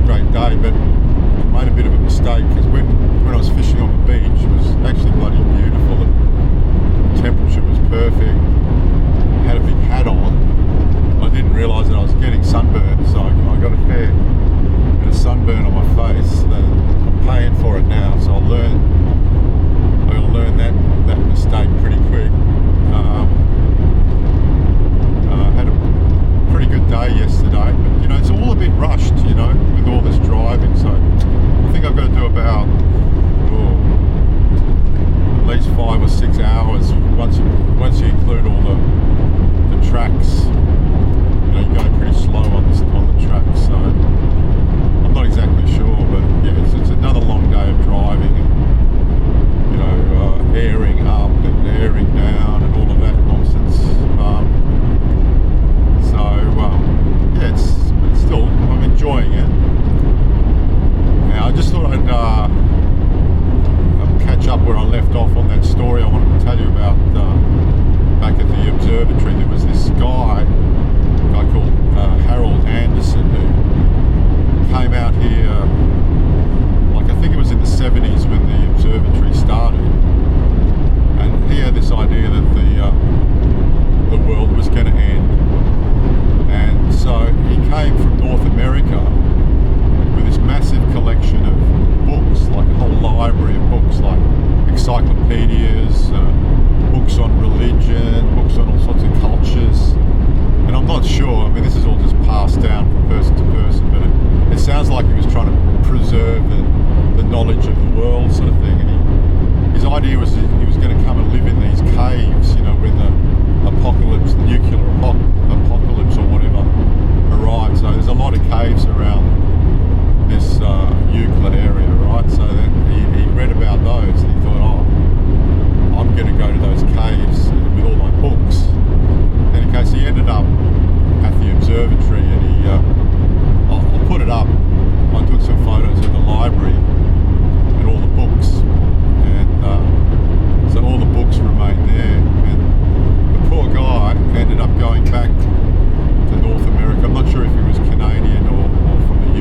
great day, but I made a bit of a mistake because when I was fishing on the beach, it was actually bloody beautiful. The temperature was perfect. I had a big hat on. I didn't realise that I was getting sunburned, so I got a fair bit of sunburn on my face. I'm paying for it now, so I'll learn that mistake pretty quick. Had a pretty good day yesterday, but you know, it's all a bit rushed, you know, with all this driving, so I think I've got to do about at least 5 or 6 hours once you include all the tracks. You know, you're going pretty slow on the tracks, so I'm not exactly sure, but yeah, it's another long day of driving and, you know, airing up and airing down and all of that nonsense. Yeah, it's still, I'm enjoying it. Now, I just thought I'd catch up where I left off on that story I wanted to tell you about back at the observatory. There was this guy called Harold Anderson who came out here, like I think it was in the 70s when the observatory started, and he had this idea that the world was going to end. And so he came from North America with this massive collection of books, like a whole library of books, like encyclopedias, books on religion, books on all sorts of cultures. And I'm not sure, I mean, this is all just passed down from person to person, but it sounds like he was trying to preserve the knowledge of the world, sort of thing. And his idea was that he was going to come and live in these caves, you know, when the apocalypse, nuclear apocalypse or whatever arrived. So there's a lot of caves around this Euclid area, right? So then he read about those and he thought, oh, I'm going to go to those caves with all my books. And in case he ended up at the observatory, and I'll put it up. I took some photos of the library and all the books, and so all the books remain there. And the poor guy ended up going back to North America. I'm not sure if he was Canadian or from the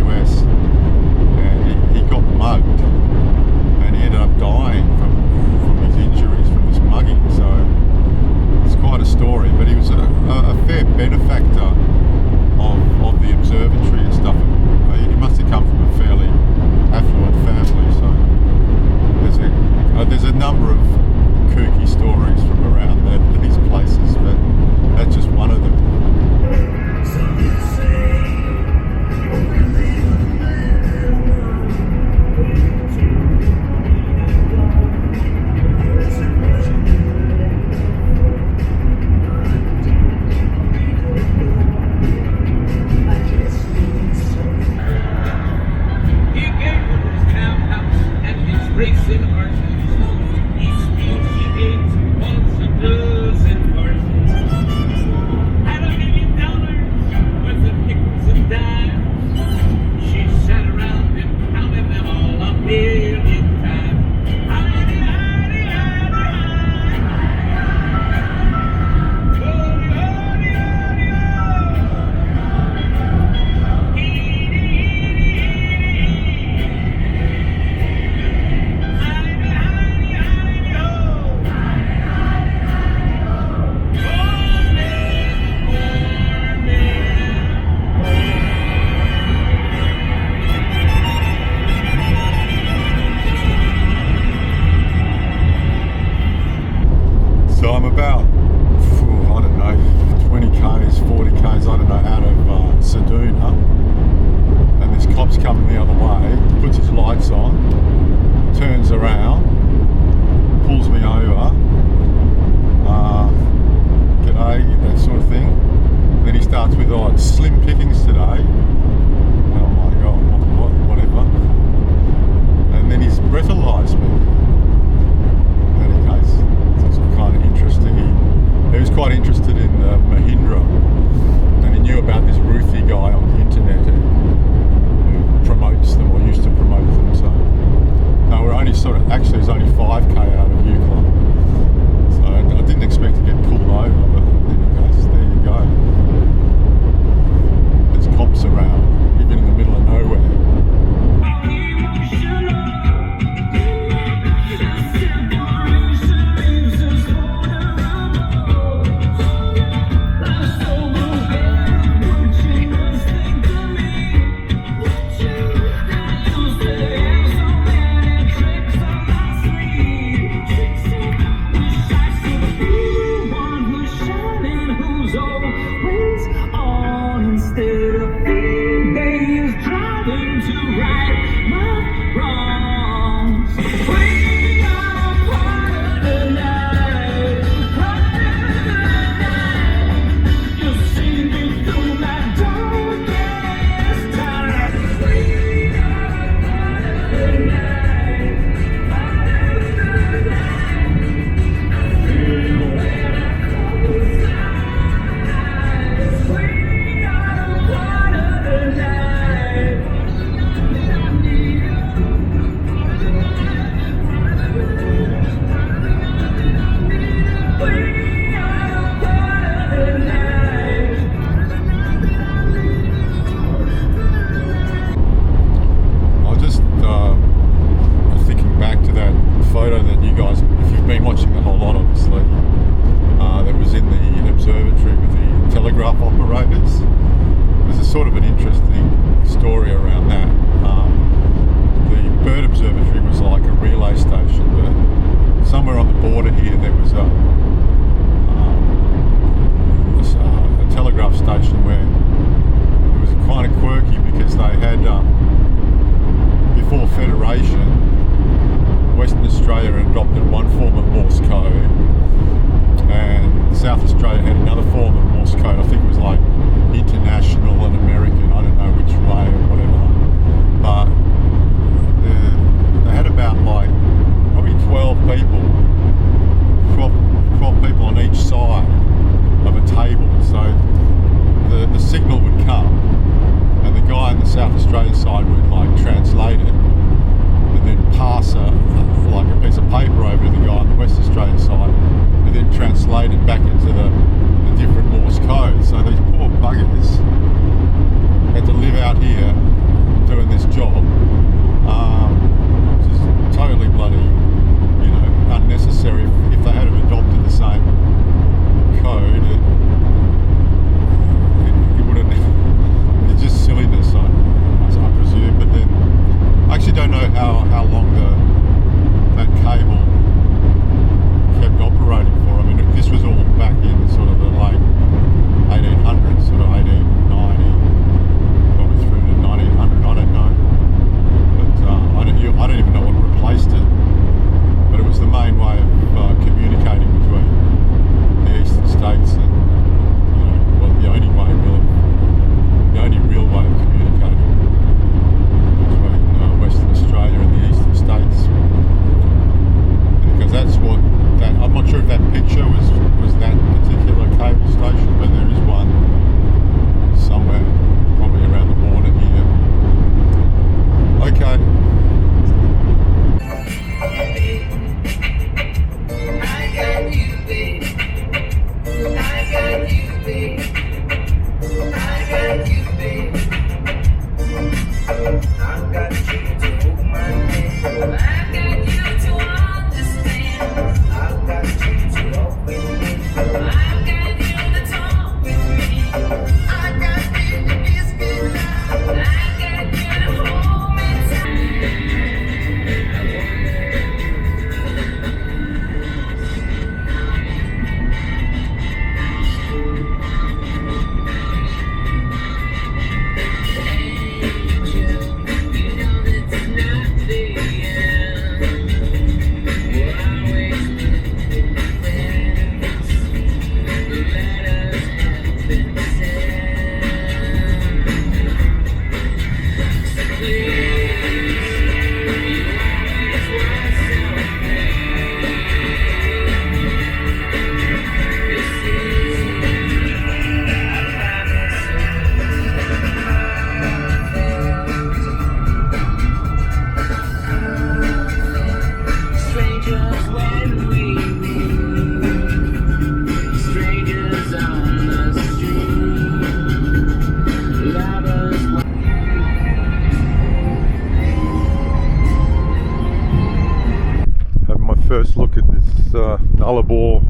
Nullarbor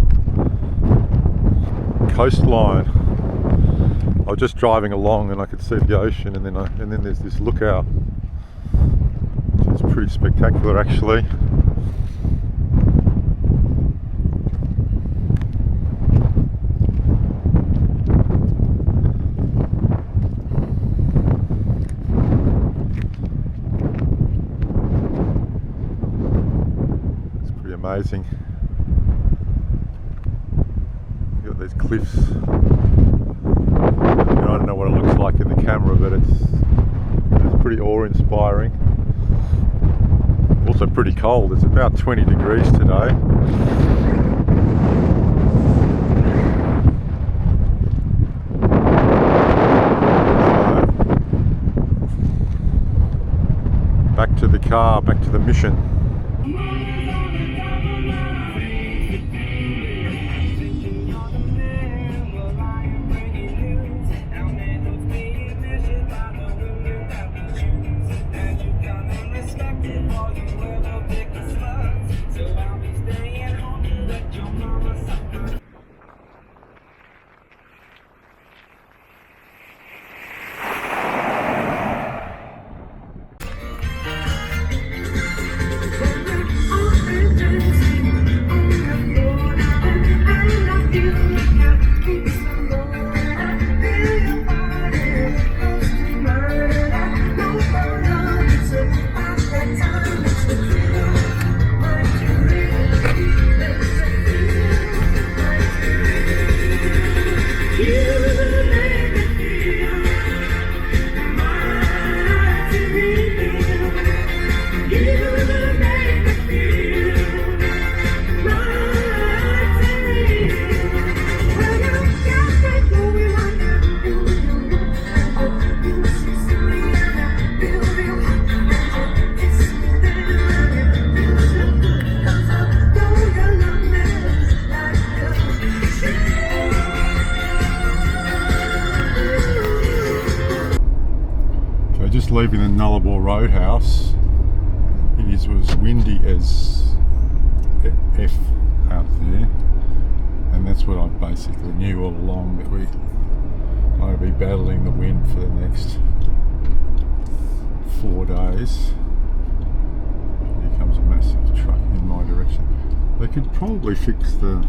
coastline. I was just driving along and I could see the ocean, and then there's this lookout, which is pretty spectacular actually. amazing. You've got these cliffs. I don't know what it looks like in the camera, but it's pretty awe-inspiring. Also pretty cold. It's about 20 degrees today. Back to the car, back to the mission. Just leaving the Nullarbor Roadhouse. It was windy as F out there, and that's what I basically knew all along, that we I'd be battling the wind for the next 4 days. Here comes a massive truck in my direction. They could probably fix the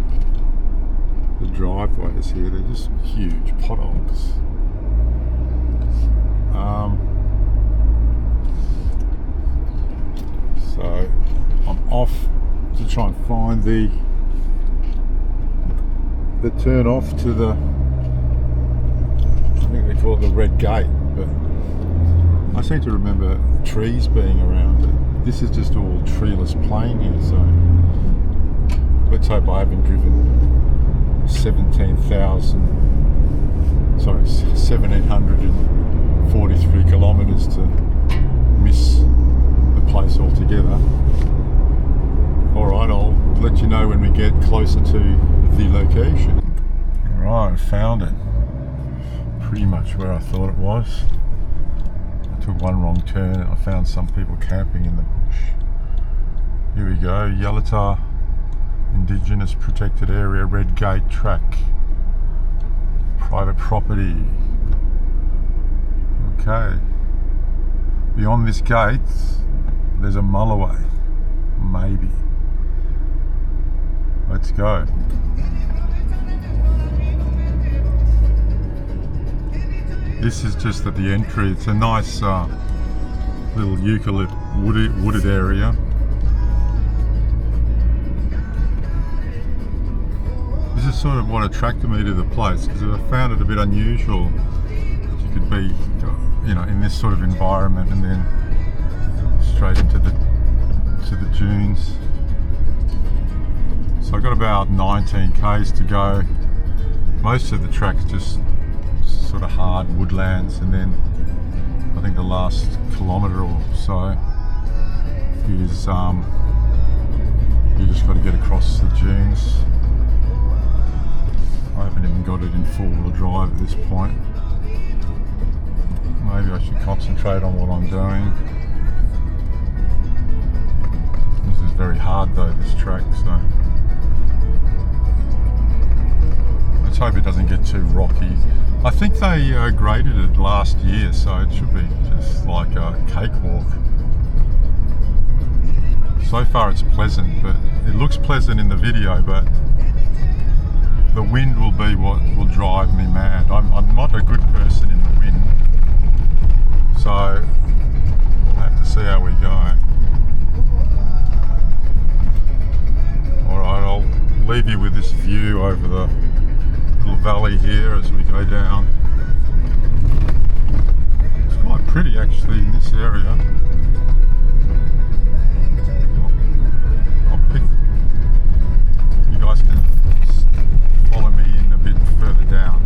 driveways here. They're just huge potholes. So I'm off to try and find the turn off to the, I think they call it the Red Gate, but I seem to remember trees being around it. This is just all treeless plain here, so let's hope I haven't driven 1,743 kilometres to miss the place altogether. Alright, I'll let you know when we get closer to the location. Alright, I found it. Pretty much where I thought it was. I took one wrong turn and I found some people camping in the bush. Here we go, Yalata Indigenous Protected Area, Red Gate Track. Private property. Okay. Beyond this gate, there's a mulloway. Maybe. Let's go. This is just at the entry. It's a nice little eucalypt wooded area. This is sort of what attracted me to the place, because I found it a bit unusual that you could be, you know, in this sort of environment and then straight into the dunes. So I've got about 19 k's to go. Most of the track's just sort of hard woodlands, and then I think the last kilometre or so is you just got to get across the dunes. I haven't even got it in four-wheel drive at this point. Maybe I should concentrate on what I'm doing. This is very hard though, this track, so let's hope it doesn't get too rocky. I think they graded it last year, so it should be just like a cakewalk. So far it's pleasant, but it looks pleasant in the video, but the wind will be what will drive me mad. I'm not a good person in the wind, so we'll have to see how we go. go down. It's quite pretty actually in this area. I'll pick, you guys can follow me in a bit further down.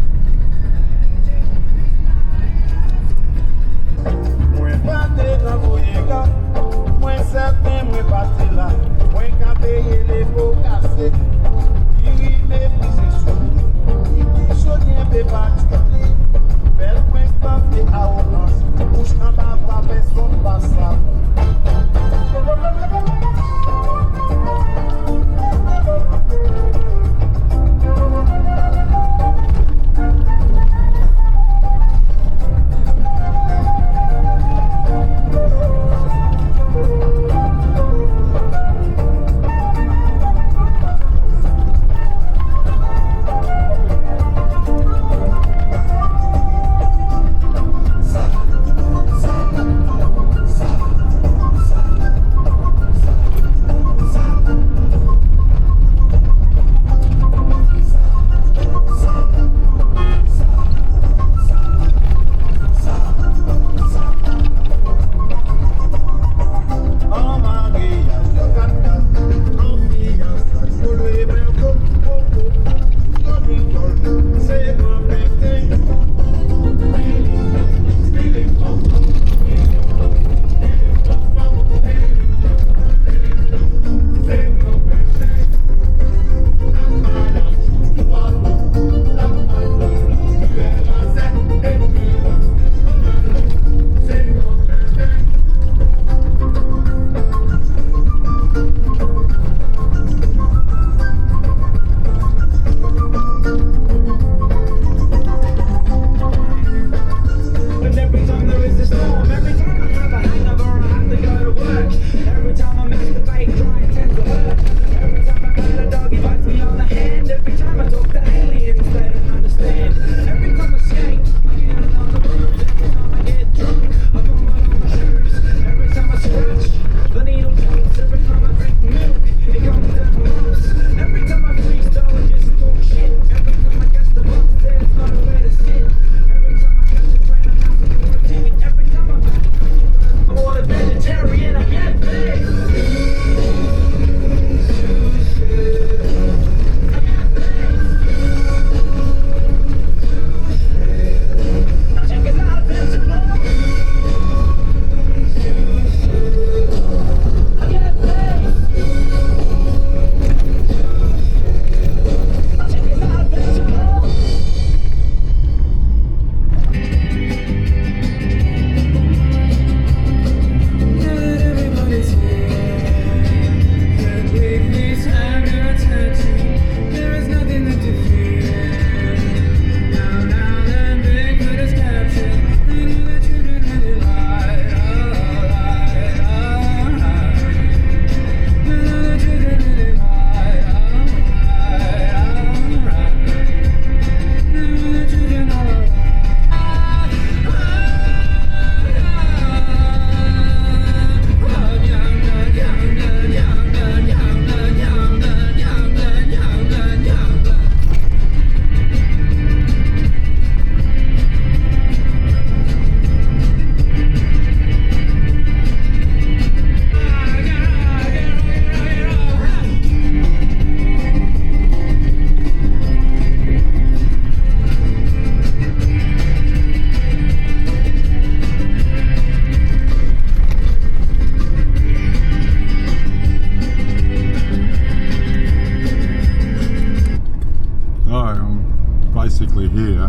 Here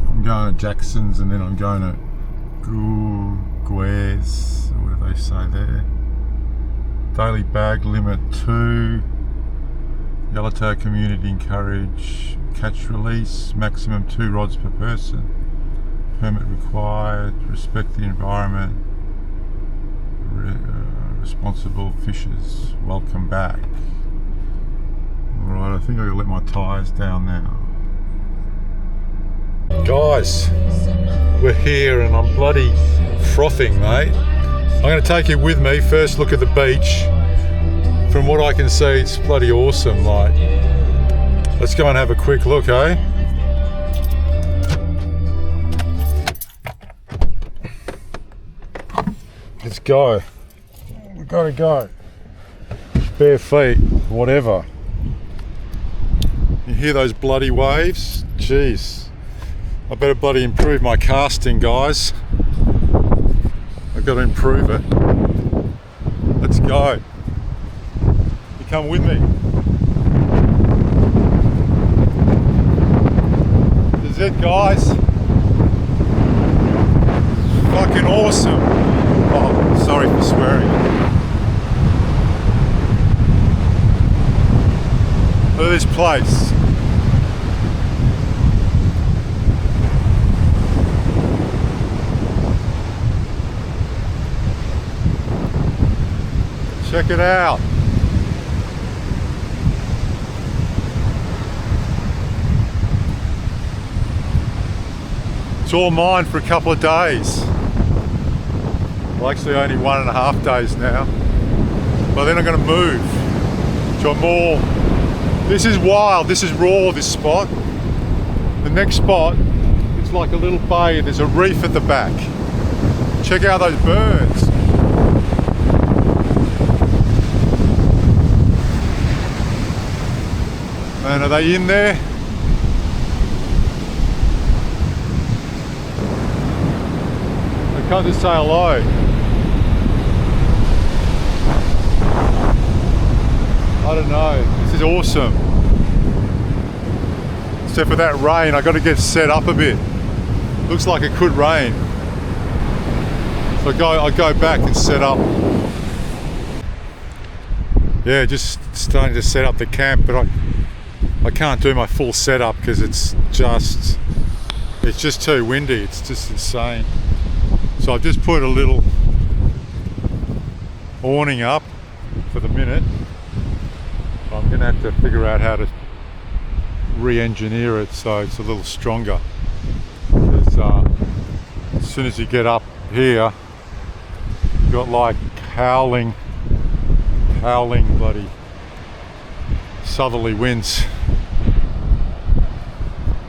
I'm going to Jackson's and then I'm going to Guez, or what do they say there? Daily bag limit 2, Yalata community encourage catch release, maximum 2 rods per person, permit required, respect the environment, responsible fishers, welcome back. Alright, I think I'm going to let my tyres down now. Guys, we're here and I'm bloody frothing, mate. I'm going to take you with me. First look at the beach. From what I can see, it's bloody awesome. Like, Let's go and have a quick look, eh? Let's go. We gotta go. Bare feet, whatever. You hear those bloody waves? Jeez. I better bloody improve my casting, guys. I've got to improve it. Let's go. You come with me. This is it, guys. Fucking awesome. Oh, sorry for swearing. Look at this place. Check it out. It's all mine for a couple of days. Well, actually only 1.5 days now. But then I'm going to move to a more... This is wild, this is raw, this spot. The next spot, it's like a little bay and there's a reef at the back. Check out those birds. Man, are they in there? They can't just say hello. I don't know, this is awesome. Except for that rain, I got to get set up a bit. Looks like it could rain. So I go back and set up. Yeah, just starting to set up the camp, but I can't do my full setup because it's just too windy. It's just insane. So I've just put a little awning up for the minute. I'm going to have to figure out how to re-engineer it so it's a little stronger. Because as soon as you get up here, you've got like howling bloody southerly winds.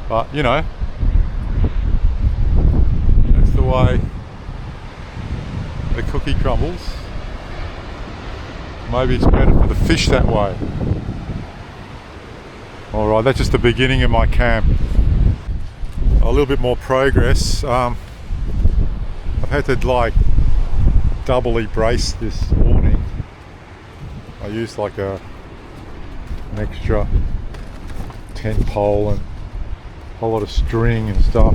But you know, that's the way the cookie crumbles. Maybe it's better for the fish that way. Alright, that's just the beginning of my camp. A little bit more progress. I've had to like doubly brace this awning. I used like an extra tent pole and a whole lot of string and stuff.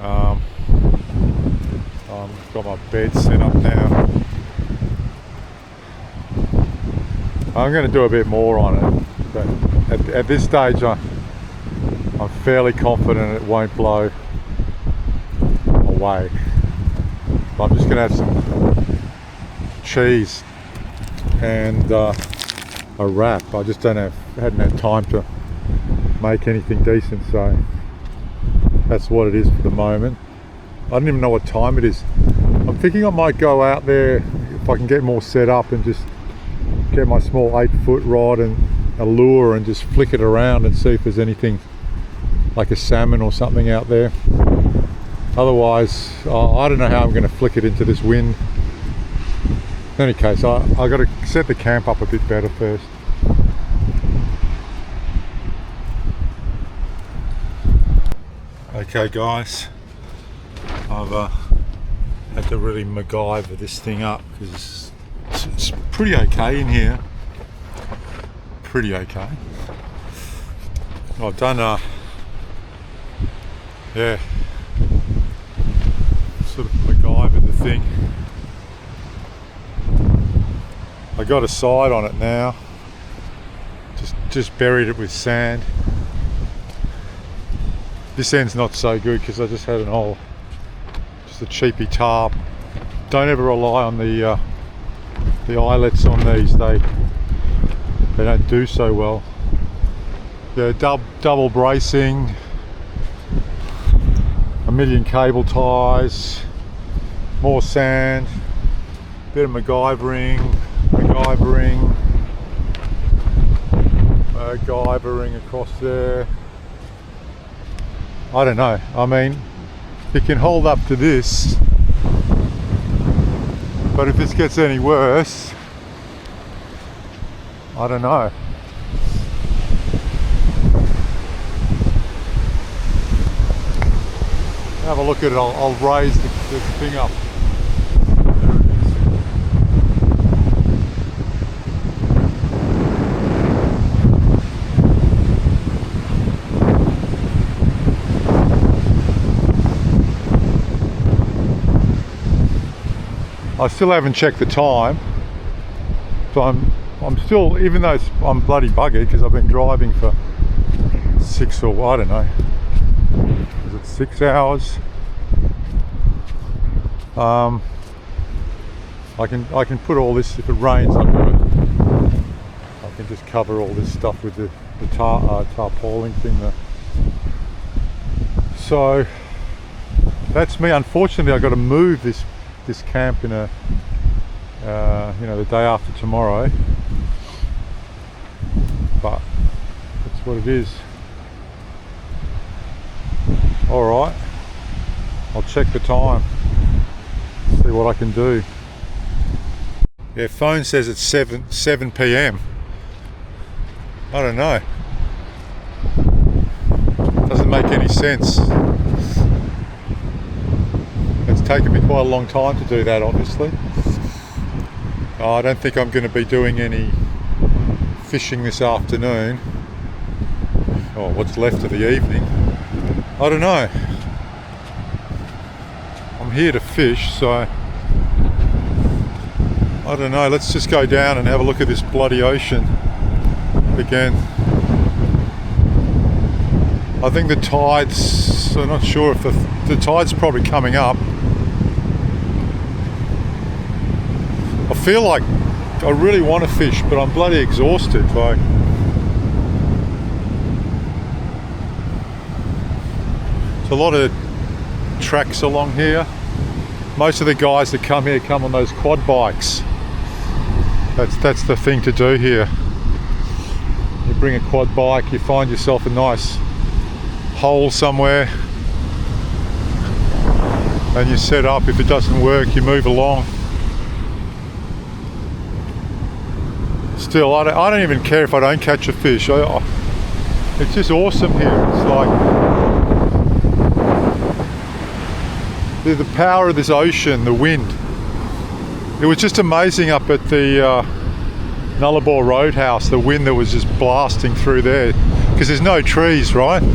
I've got my bed set up now. I'm going to do a bit more on it, but at this stage I'm fairly confident it won't blow away. But I'm just going to have some cheese and a wrap. I just hadn't had time to make anything decent, so that's what it is for the moment. I don't even know what time it is. I'm thinking I might go out there if I can get more set up and just get my small 8-foot rod and a lure and just flick it around and see if there's anything like a salmon or something out there. Otherwise, I don't know how I'm going to flick it into this wind. In any case, I got to set the camp up a bit better first. Okay guys, I've had to really MacGyver this thing up because it's pretty okay in here. Pretty okay. I've done yeah, sort of MacGyvered the thing. I got a side on it now. Just buried it with sand. This end's not so good because I just had just a cheapy tarp. Don't ever rely on the eyelets on these. They don't do so well. Yeah, double bracing, a million cable ties, more sand, bit of MacGyvering. Guybering across there. I don't know. I mean, it can hold up to this, but if this gets any worse, I don't know. Have a look at it. I'll raise the thing up. There it is. I still haven't checked the time, so I'm still, even though I'm bloody buggered because I've been driving for 6 or I don't know. Is it 6 hours? I can put all this, if it rains I can just cover all this stuff with the tarpaulin thing there. So that's me. Unfortunately I got to move this camp in a the day after tomorrow, but that's what it is. Alright, I'll check the time, see what I can do. Yeah, phone says it's 7 p.m. I don't know. Doesn't make any sense. It's taken me quite a long time to do that, obviously. I don't think I'm going to be doing any fishing this afternoon, or what's left of the evening. I don't know. I'm here to fish, so I don't know. Let's just go down and have a look at this bloody ocean again. I think the tide's, I'm not sure if the tide's probably coming up. I feel like I really want to fish, but I'm bloody exhausted. Like, there's a lot of tracks along here. Most of the guys that come here come on those quad bikes. That's the thing to do here. You bring a quad bike, you find yourself a nice hole somewhere, and you set up. If it doesn't work, you move along. Still, I don't even care if I don't catch a fish. It's just awesome here. It's like the power of this ocean, the wind. It was just amazing up at the Nullarbor Roadhouse, the wind that was just blasting through there, because there's no trees, right? In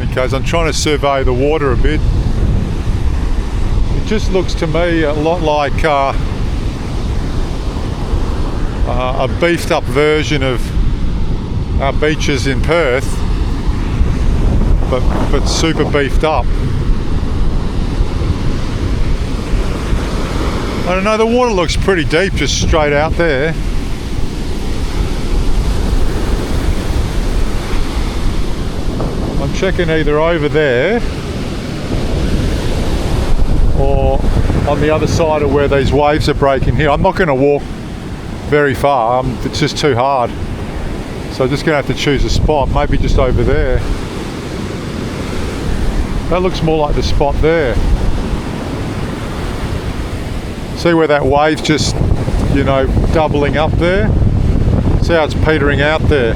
any case, I'm trying to survey the water a bit. It just looks to me a lot like a beefed up version of our beaches in Perth, but super beefed up. I don't know, the water looks pretty deep just straight out there. I'm checking either over there or on the other side of where these waves are breaking here. I'm not going to walk very far, it's just too hard. So I'm just going to have to choose a spot, maybe just over there. That looks more like the spot there. See where that wave's just, doubling up there? See how it's petering out there?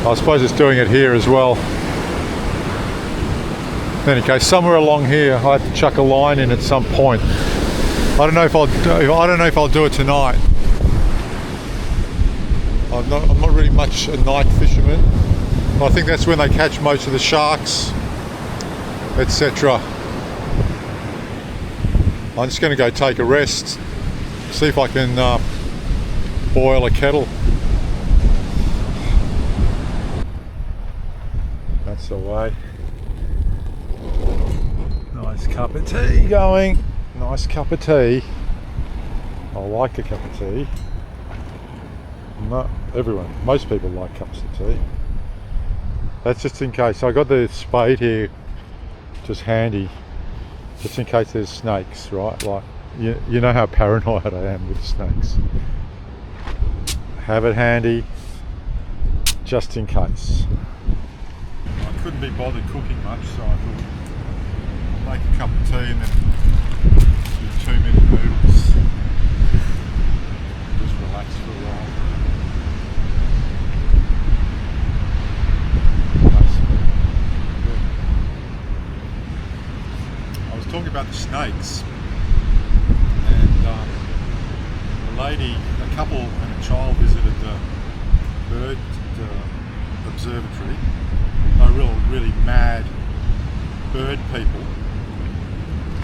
I suppose it's doing it here as well. In any case, somewhere along here, I have to chuck a line in at some point. I don't know if I'll do it tonight. I'm not really much a night fisherman. I think that's when they catch most of the sharks, etc. I'm just going to go take a rest, see if I can boil a kettle. That's the way. Nice cup of tea going. Nice cup of tea. I like a cup of tea. Not everyone, most people like cups of tea. That's just in case. I got the spade here, just handy, just in case there's snakes, right? Like You know how paranoid I am with snakes. Have it handy, just in case. I couldn't be bothered cooking much, so I thought I'd make a cup of tea and then do 2-minute noodles. Just relax for a while. I was talking about the snakes, and a couple and a child visited the bird observatory. They're really mad bird people,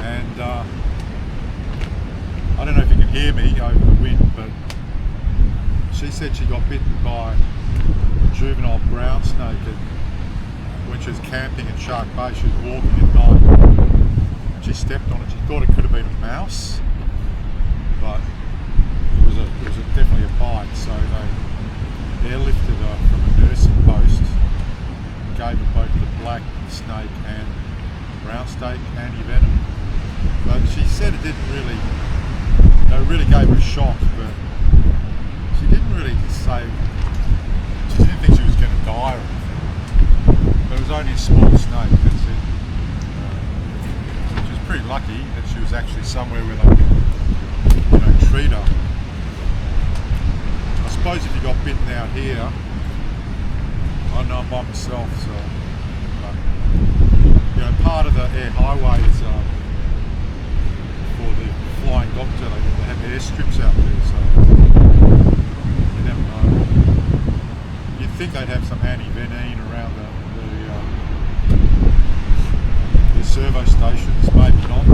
and I don't know if you can hear me over the wind, but she said she got bitten by a juvenile brown snake when she was camping at Shark Bay. She was walking at night and she stepped on it. She thought it could have been a mouse, but it was definitely a bite. So they airlifted her from a nursing post, gave her both the black snake and brown snake anti-venom. But she said it didn't really, they really gave her a shock, but she didn't really say, she didn't think she was going to die or anything. But it was only a small snake, that's it. She was pretty lucky that she was actually somewhere where they could, treat her. I suppose if you got bitten out here, I know I'm by myself, so part of the air highway is for the flying doctor. They have airstrips out there, so you never know. You'd think they'd have some anti-venin around the servo stations, maybe not.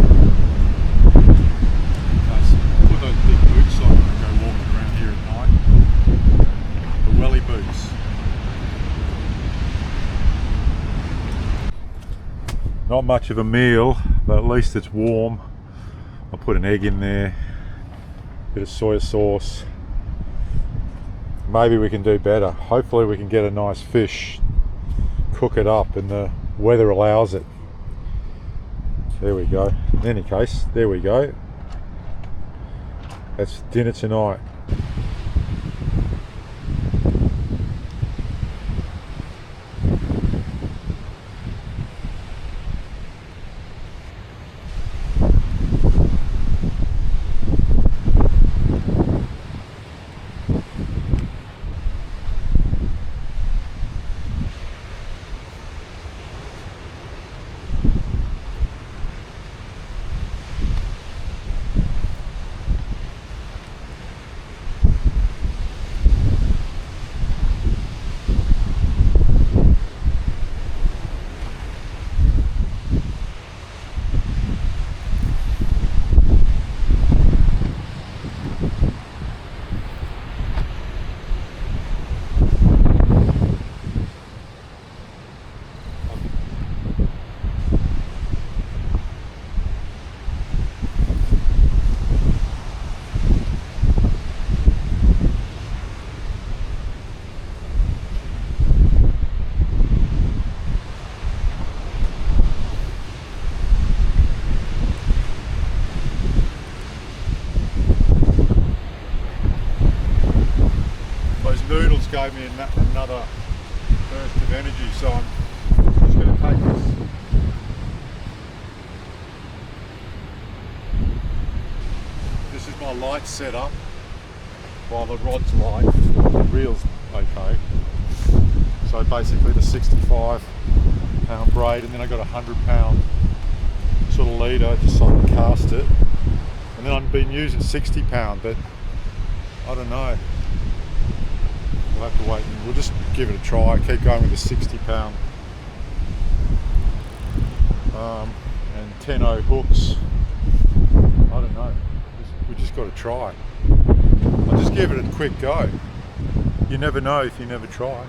Put those big boots on and go walking around here at night. The welly boots. Not much of a meal, but at least it's warm. I'll put an egg in there, a bit of soy sauce. Maybe we can do better. Hopefully we can get a nice fish, cook it up, and the weather allows it. There we go. In any case, there we go. That's dinner tonight. Noodles gave me another burst of energy, so I'm just going to take this. This is my light setup while the rod's light, the reel's okay. So basically the 65-pound braid, and then I got a 100-pound sort of leader just so I can cast it. And then I've been using 60-pound, but I don't know. We'll have to wait and we'll just give it a try. Keep going with the 60-pound and 10-0 hooks. I don't know. We just got to try. I'll just give it a quick go. You never know if you never try.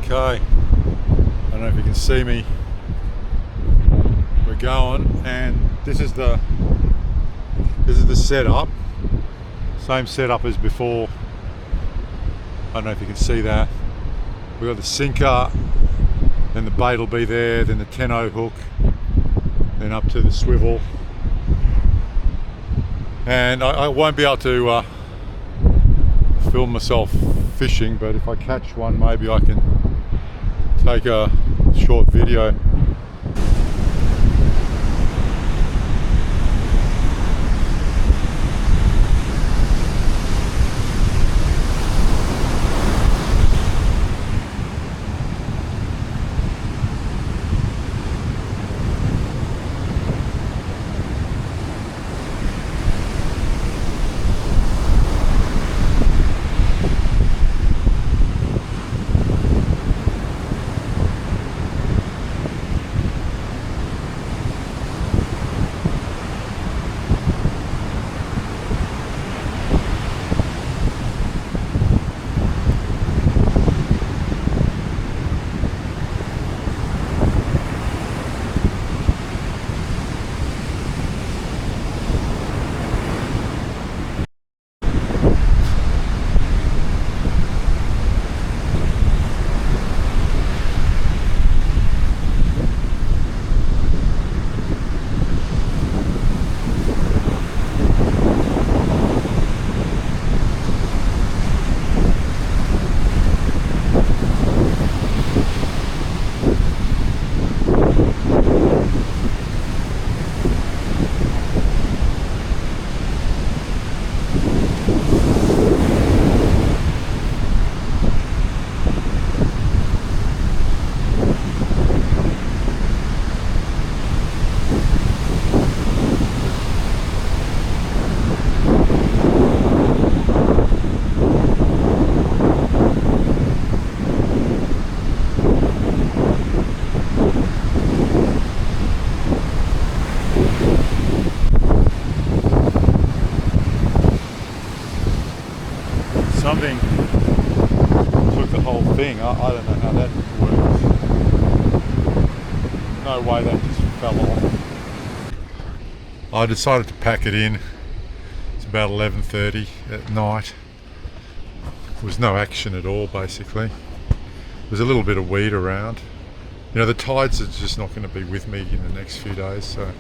Okay, I don't know if you can see me. We're going, and this is the setup. Same setup as before. I don't know if you can see that. We've got the sinker, then the bait will be there, then the 10-0 hook, then up to the swivel. And I won't be able to film myself fishing, but if I catch one, maybe I can take a short video. Something took the whole thing. I don't know how that works. No way that just fell off. I decided to pack it in. It's about 11:30 at night. There was no action at all, basically. There's a little bit of weed around. You know, the tides are just not going to be with me in the next few days, so.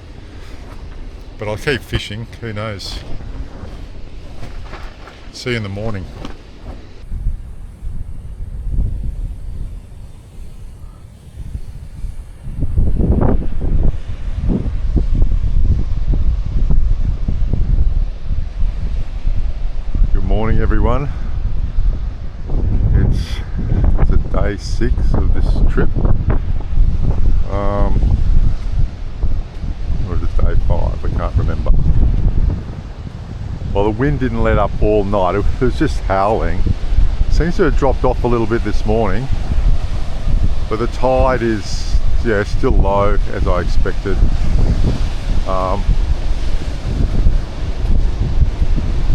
But I'll keep fishing, who knows. See you in the morning. Good morning, everyone. It's day 6 of this trip. Or is it day 5? I can't remember. Well, the wind didn't let up all night. It was just howling. Seems to have dropped off a little bit this morning, but the tide is, still low as I expected.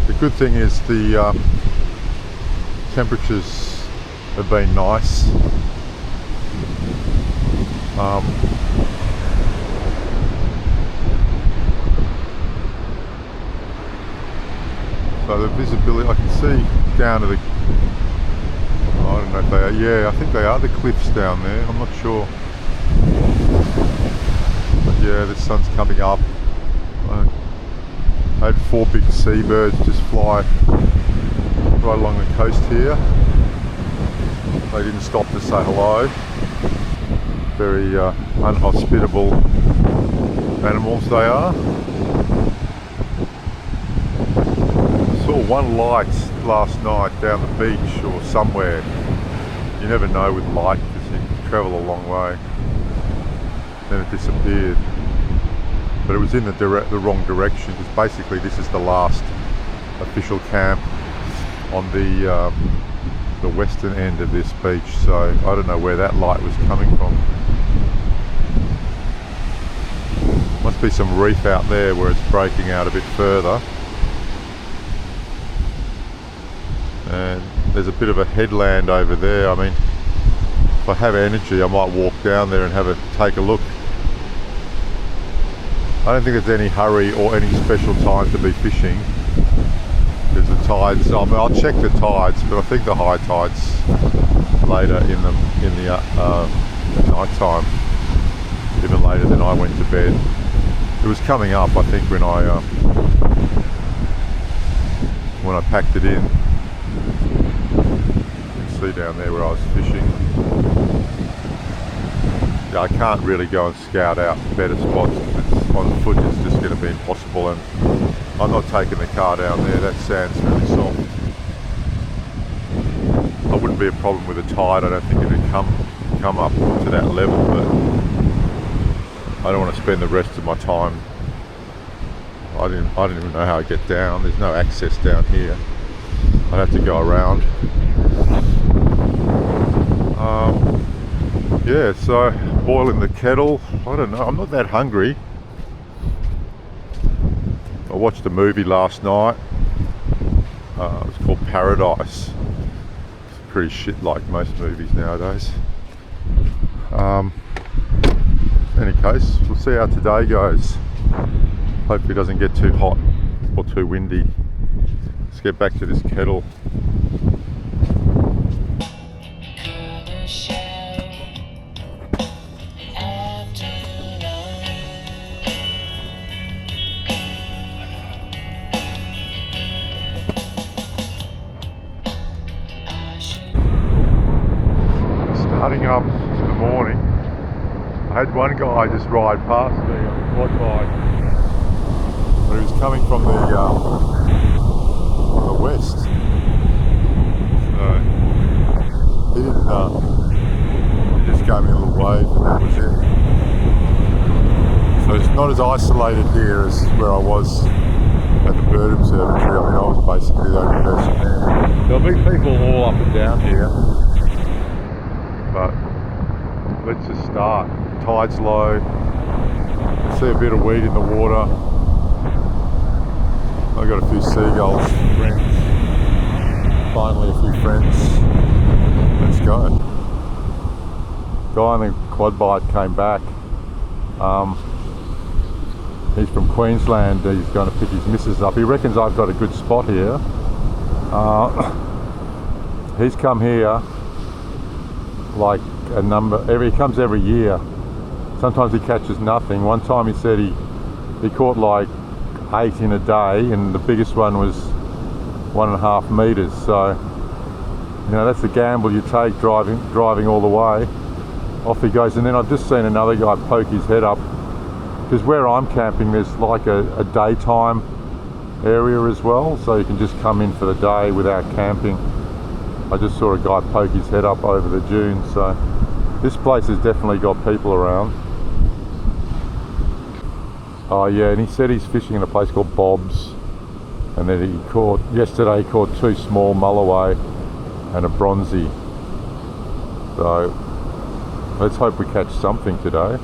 The good thing is the temperatures have been nice. So the visibility, I can see down to the, I don't know if they are, I think they are the cliffs down there, I'm not sure. But yeah, the sun's coming up. I had 4 big seabirds just fly right along the coast here. They didn't stop to say hello. Very unhospitable animals they are. I saw one light last night down the beach or somewhere. You never know with light because you can travel a long way. Then it disappeared. But it was in the wrong direction, because basically this is the last official camp on the western end of this beach, so I don't know where that light was coming from. Must be some reef out there where it's breaking out a bit further. And there's a bit of a headland over there. I mean, if I have energy, I might walk down there and take a look. I don't think there's any hurry or any special time to be fishing, because the tides, I mean, I'll check the tides, but I think the high tide's later in the night time, even later than I went to bed. It was coming up, I think, when I packed it in. You can see down there where I was fishing. Yeah, I can't really go and scout out better spots because it's on foot. It's just going to be impossible, and I'm not taking the car down there. That sand's really soft. I wouldn't be a problem with a tide. I don't think it would come up to that level, but I don't want to spend the rest of my time. I didn't even know how to get down. There's no access down here. I'd have to go around. Yeah, so boiling the kettle. I don't know. I'm not that hungry. I watched a movie last night. It was called Paradise. It's pretty shit like most movies nowadays. In any case, we'll see how today goes. Hopefully it doesn't get too hot or too windy. Let's get back to this kettle. Starting up in the morning. I had one guy just ride past me on a quad bike, but he was coming from the west, so he didn't. He just gave me a little wave, and that was it. So it's not as isolated here as where I was at the bird observatory. I mean, I was basically the only person there. There'll be people all up and down here, but let's just start. Tide's low. See a bit of weed in the water. I got a few seagulls, friends. Finally a few friends. Let's go. Guy on the quad bike came back. He's from Queensland. He's going to pick his missus up. He reckons I've got a good spot here. He's come here like he comes every year. Sometimes he catches nothing. One time he said he caught like 8 in a day, and the biggest one was 1.5 meters. So, you know, that's the gamble you take, driving all the way. Off he goes. And then I've just seen another guy poke his head up, because where I'm camping there's like a daytime area as well, so you can just come in for the day without camping. I just saw a guy poke his head up over the dunes, so this place has definitely got people around. Oh yeah, and he said he's fishing in a place called Bob's, and then yesterday he caught 2 small mulloway and a bronzy. So let's hope we catch something today.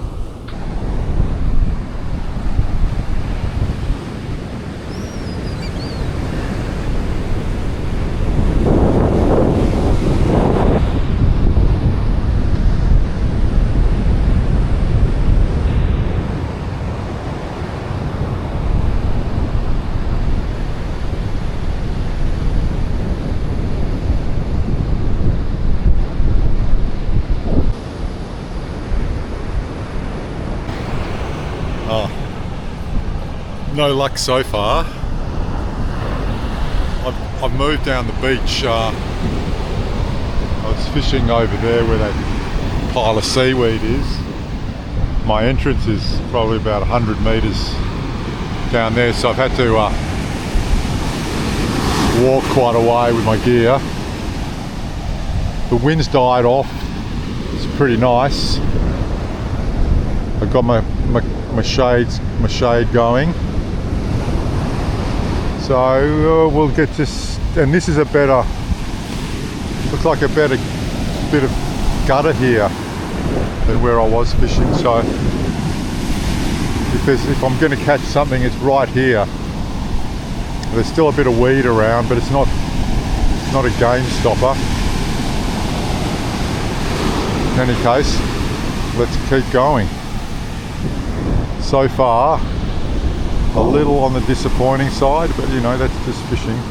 No luck so far. I've moved down the beach. I was fishing over there where that pile of seaweed is. My entrance is probably about 100 metres down there, so I've had to walk quite a way with my gear. The wind's died off. It's pretty nice. I've got my shade going. So we'll get this, and this is looks like a better bit of gutter here than where I was fishing. So if I'm going to catch something, it's right here. There's still a bit of weed around, but it's not a game stopper. In any case, let's keep going. So far, a little on the disappointing side, but you know, that's just fishing.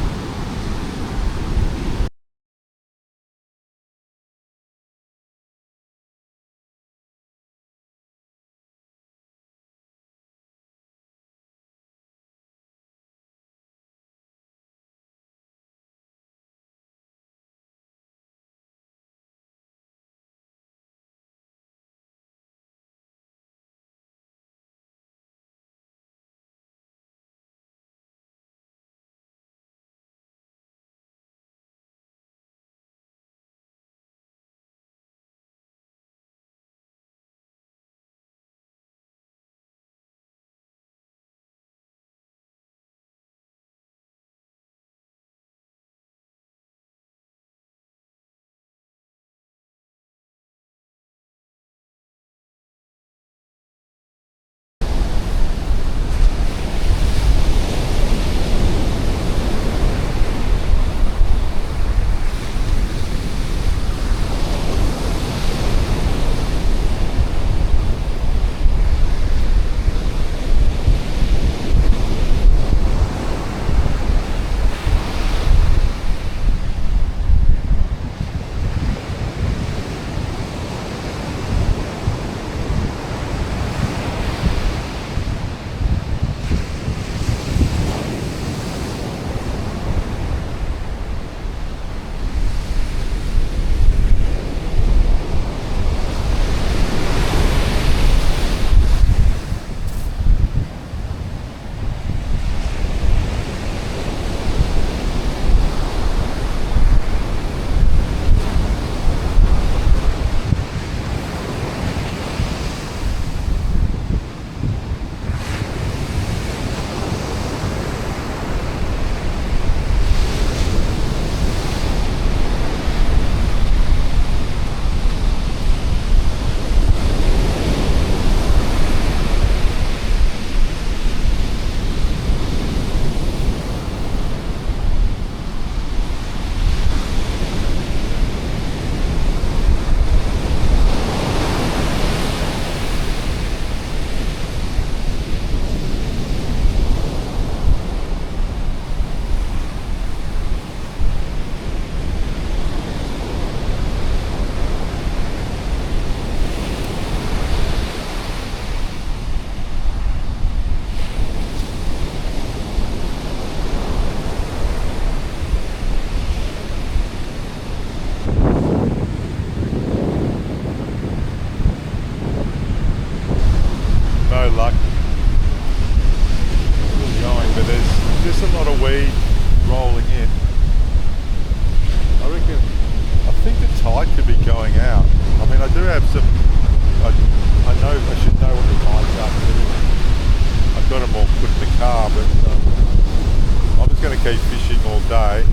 keep fishing all day in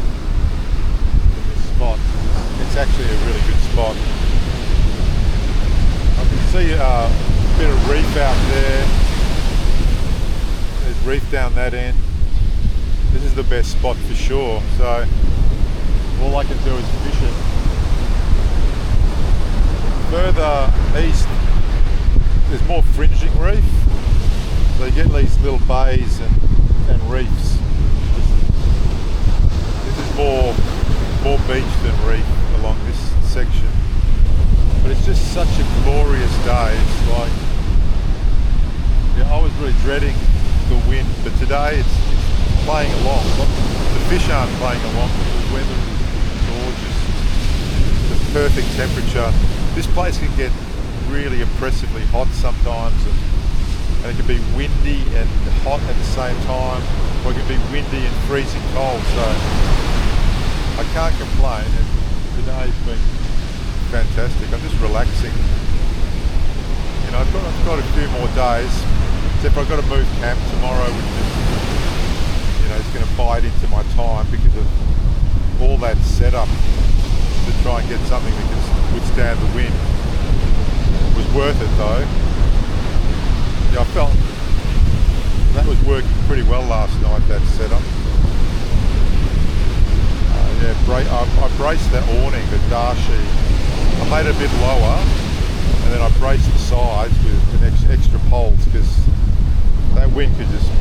this spot. It's actually a really good spot. I can see a bit of reef out there. There's reef down that end. This is the best spot for sure. So all I can do is fish it. Further east, there's more fringing reef. So you get these little bays and reefs. This is more beach than reef along this section. But it's just such a glorious day. It's like, yeah, I was really dreading the wind, but today it's playing along. The fish aren't playing along, but the weather is gorgeous. The perfect temperature. This place can get really oppressively hot sometimes, and it can be windy and hot at the same time, or it can be windy and freezing cold. So I can't complain, and today's been fantastic. I'm just relaxing. You know, I've got a few more days, except I've got to move camp tomorrow, which is, you know, it's going to bite into my time because of all that setup to try and get something that can withstand the wind. It was worth it though. Yeah, I felt that was working pretty well last night, that setup. Yeah, I braced that awning, the Darshi. I made it a bit lower and then I braced the sides with an extra poles because that wind could just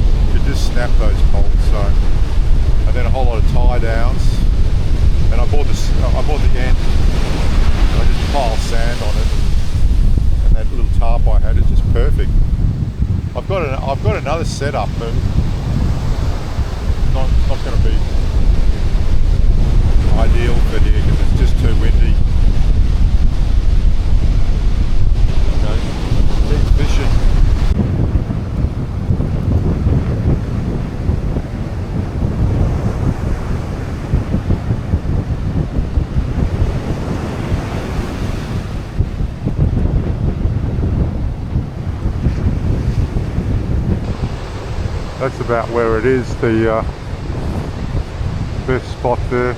snap those poles. So, and then a whole lot of tie downs, and I bought the end. I just piled sand on it, and that little tarp I had is just perfect. I've got another setup, but not going to be ideal for here because it's just too windy. Okay, keep fishing. That's about where it is, the best spot there.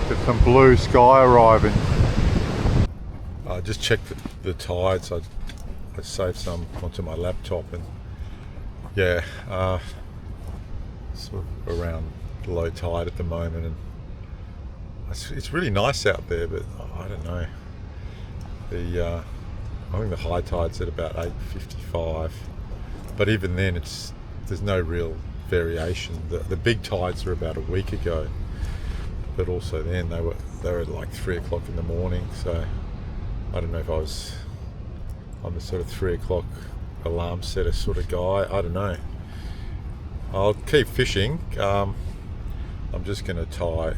Get some blue sky arriving. I just checked the tides. I saved some onto my laptop, and yeah, sort of around low tide at the moment, and it's really nice out there, but I don't know. I think the high tide's at about 8:55, but even then there's no real variation. The big tides were about a week ago, but also then they were at like 3 o'clock in the morning. So I don't know if I'm a sort of 3 o'clock alarm setter sort of guy. I don't know. I'll keep fishing. I'm just going to tie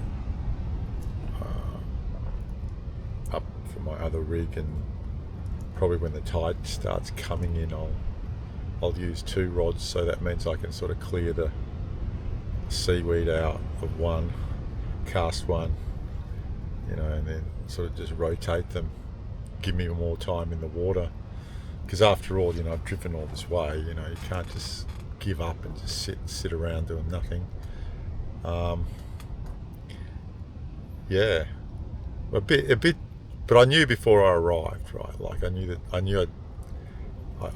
up for my other rig, and probably when the tide starts coming in, I'll use 2 rods, so that means I can sort of clear the seaweed out of one, cast one, and then sort of just rotate them, give me more time in the water, because after all, I've driven all this way. You can't just give up and just sit around doing nothing. Yeah, a bit, but I knew before I arrived, right? Like I knew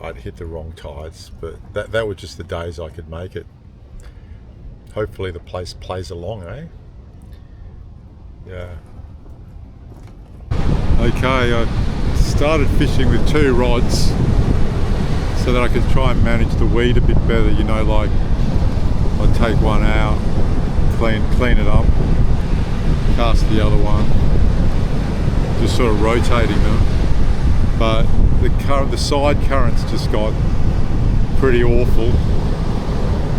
I'd hit the wrong tides, but that were just the days I could make it. Hopefully the place plays along, eh? Yeah. Okay, I started fishing with 2 rods so that I could try and manage the weed a bit better. Like I'd take one out, clean it up, cast the other one, just sort of rotating them. But the side currents just got pretty awful,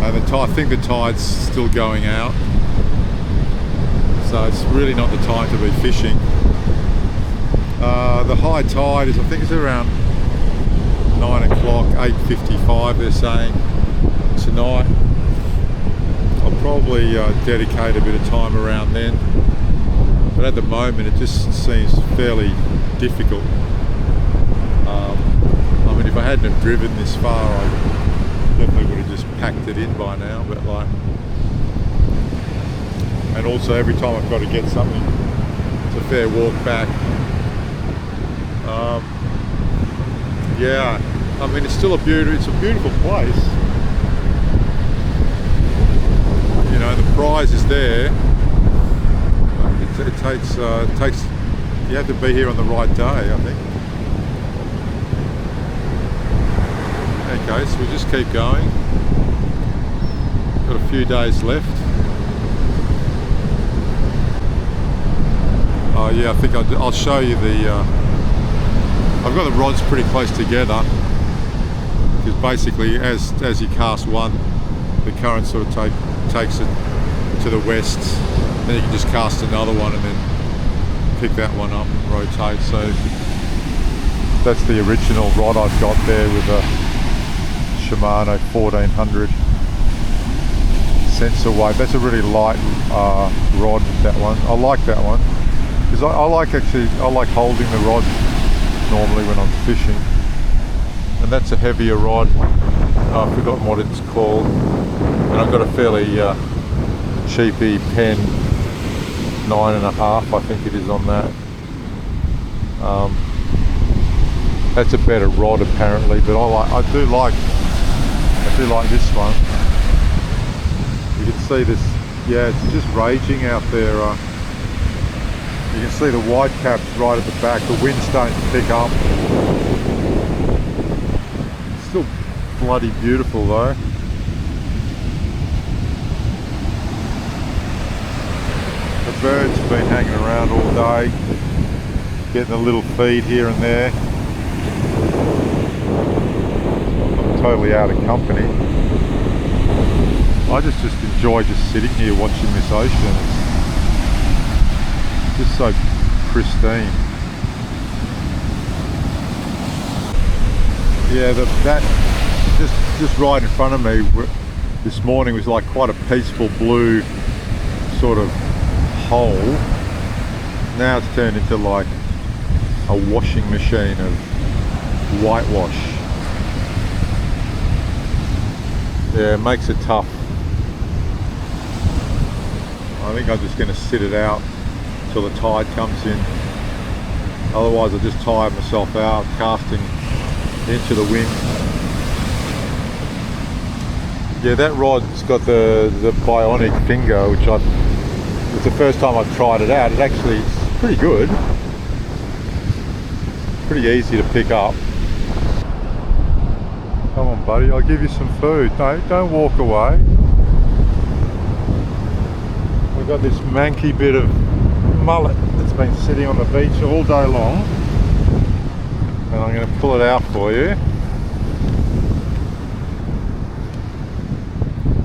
and I think the tide's still going out, so it's really not the time to be fishing. The high tide is, I think it's around 9 o'clock, 8:55 they're saying tonight. I'll probably dedicate a bit of time around then, but at the moment it just seems fairly difficult. I mean, if I hadn't have driven this far, I definitely would have just packed it in by now, but and also every time I've got to get something, it's a fair walk back. Yeah, I mean, it's still a beautiful place. The prize is there. It takes. You have to be here on the right day, I think. Okay, so we just keep going. Got a few days left. Oh yeah, I think I'll show you I've got the rods pretty close together, because basically as you cast one, the current sort of takes it to the west, then you can just cast another one and then pick that one up and rotate. So that's the original rod I've got there with a Shimano 1400 sensor weight. That's a really light rod, that one. I like that one because I like holding the rod normally when I'm fishing, and that's a heavier rod. I've forgotten what it's called, and I've got a fairly cheapy Pen 9.5, I think it is, on that. That's a better rod apparently, but I do like this one. You can see this, yeah, it's just raging out there. You can see the white caps right at the back. The wind's starting to pick up. Still bloody beautiful though. The birds have been hanging around all day, getting a little feed here and there. I'm totally out of company. I just enjoy just sitting here watching this ocean. It's just so pristine. Yeah, that just right in front of me this morning was like quite a peaceful blue sort of hole. Now it's turned into like a washing machine of whitewash. Yeah, it makes it tough. I think I'm just going to sit it out till the tide comes in. Otherwise I'll just tire myself out casting into the wind. Yeah, that rod's got the bionic finger, which it's the first time I've tried it out. It actually is pretty good. Pretty easy to pick up. Come on buddy, I'll give you some food. No, don't walk away. We've got this manky bit of mullet that's been sitting on the beach all day long. And I'm going to pull it out for you.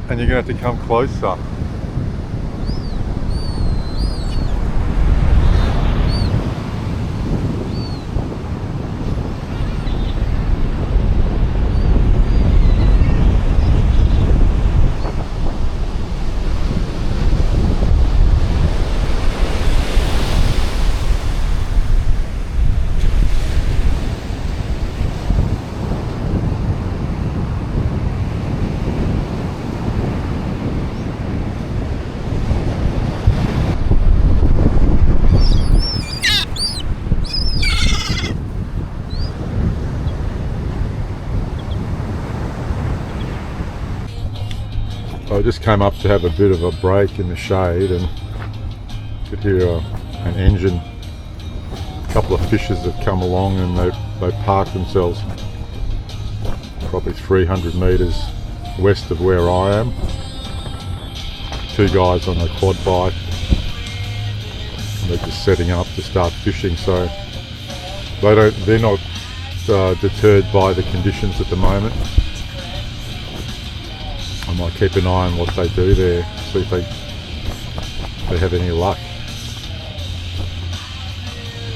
And you're going to have to come closer. I just came up to have a bit of a break in the shade and could hear an engine. A couple of fishers have come along and they parked themselves probably 300 metres west of where I am. Two guys on a quad bike. And they're just setting up to start fishing, so they're not deterred by the conditions at the moment. I might keep an eye on what they do there, see if they have any luck.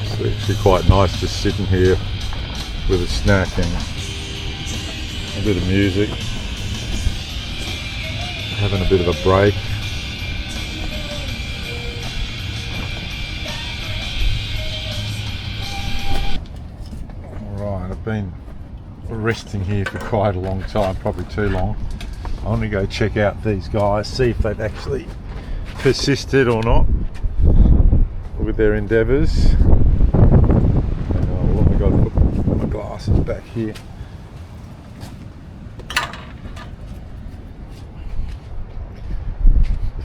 It's actually quite nice just sitting here with a snack and a bit of music, having a bit of a break. Alright, I've been resting here for quite a long time, probably too long. I want to go check out these guys, see if they've actually persisted or not with their endeavours. Oh, I've got to put my glasses back here.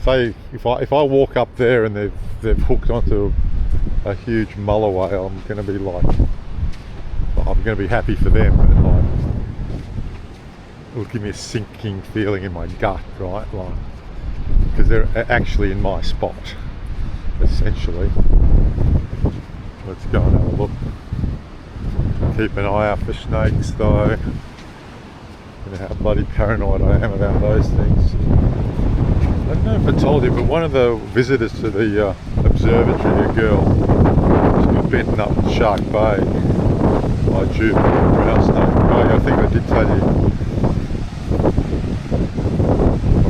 If I walk up there and they've hooked onto a huge mulloway, I'm going to be like, I'm going to be happy for them, but like, it'll give me a sinking feeling in my gut, right? Like, because they're actually in my spot, essentially. Let's go and have a look. Keep an eye out for snakes, though. You know how bloody paranoid I am about those things. I don't know if I told you, but one of the visitors to the observatory, a girl, she got bitten up in Shark Bay by a juvenile brown snake. I think I did tell you.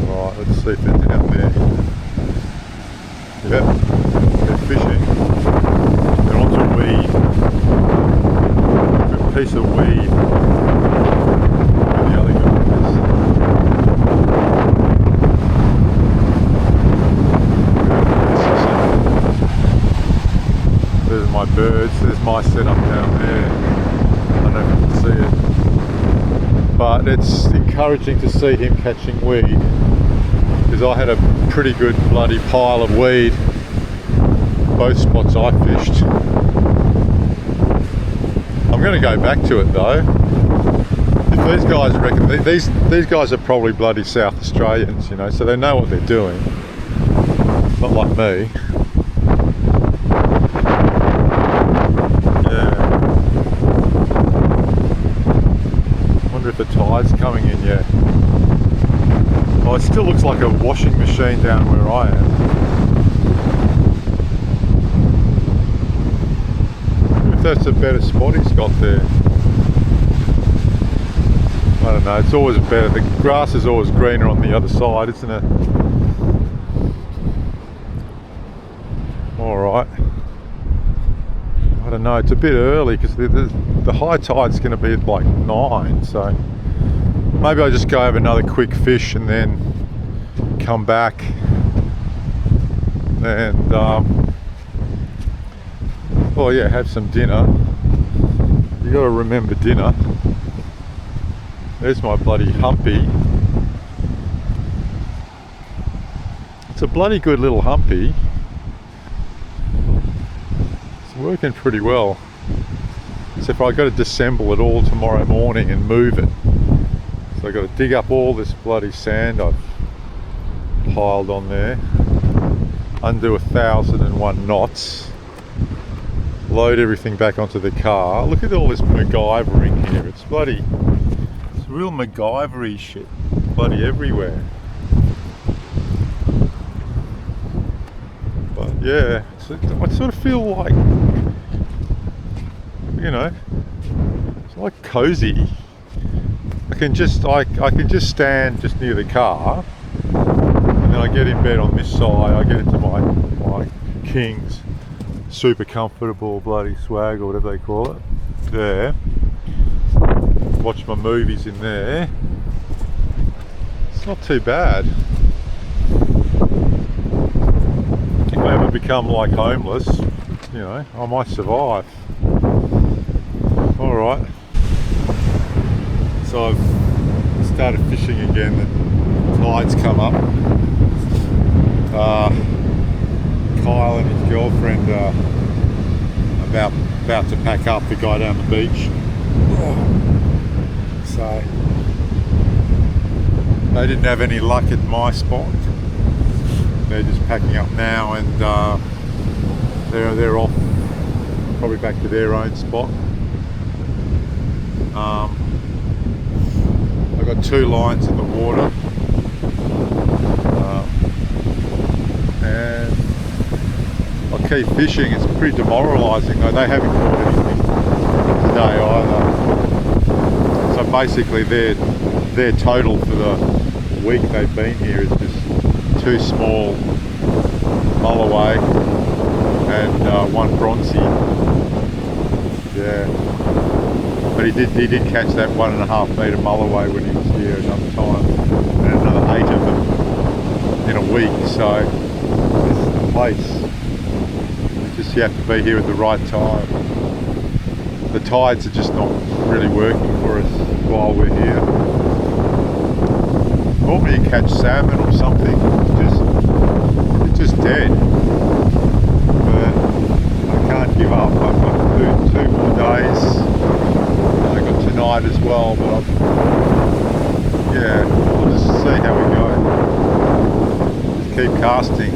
Alright, let's see if they're down there. Yep, they're fishing. They're onto weed. A piece of weed with the alligators. There's my birds, there's my setup down there. I don't know see it. But it's encouraging to see him catching weed, because I had a pretty good bloody pile of weed both spots I fished. I'm going to go back to it though. If these guys reckon, these guys are probably bloody South Australians, you know, so they know what they're doing. Not like me. Yeah. Wonder if the tide's coming in yet. Oh, it still looks like a washing machine down where I am. That's a better spot he's got there. I don't know, it's always better. The grass is always greener on the other side, isn't it? Alright. I don't know, it's a bit early because the high tide's going to be at like 9, so maybe I'll just go have another quick fish and then come back and oh yeah, have some dinner. You got to remember dinner. There's my bloody humpy. It's a bloody good little humpy. It's working pretty well. Except for I've got to disassemble it all tomorrow morning and move it. So I've got to dig up all this bloody sand I've piled on there. Undo 1,001 knots. Load everything back onto the car. Look at all this MacGyvering here. It's bloody, it's real MacGyver-y shit. Bloody everywhere. But yeah, I sort of feel like, you know, it's like cozy. I can just stand just near the car, and then I get in bed on this side. I get into my King's super comfortable bloody swag or whatever they call it there, watch my movies in there. It's not too bad. If I ever become like homeless, you know, I might survive. Alright, so I've started fishing again. The tide's come up. Kyle and his girlfriend are about to pack up to go down the beach. So they didn't have any luck at my spot. They're just packing up now, and they're off probably back to their own spot. I've got 2 lines in the water, and I'll keep fishing. It's pretty demoralising though. They haven't caught anything today either. So basically their total for the week they've been here is just 2 small mulloway and 1 bronzy. Yeah. But he did catch that 1.5 metre mulloway when he was here another time, and another 8 of them in a week. So this is the place. You have to be here at the right time. The tides are just not really working for us while we're here. Normally you catch salmon or something, it's just dead. But I can't give up. I've got to do 2 more days. I've got tonight as well, but yeah, we'll just see how we go. Just keep casting.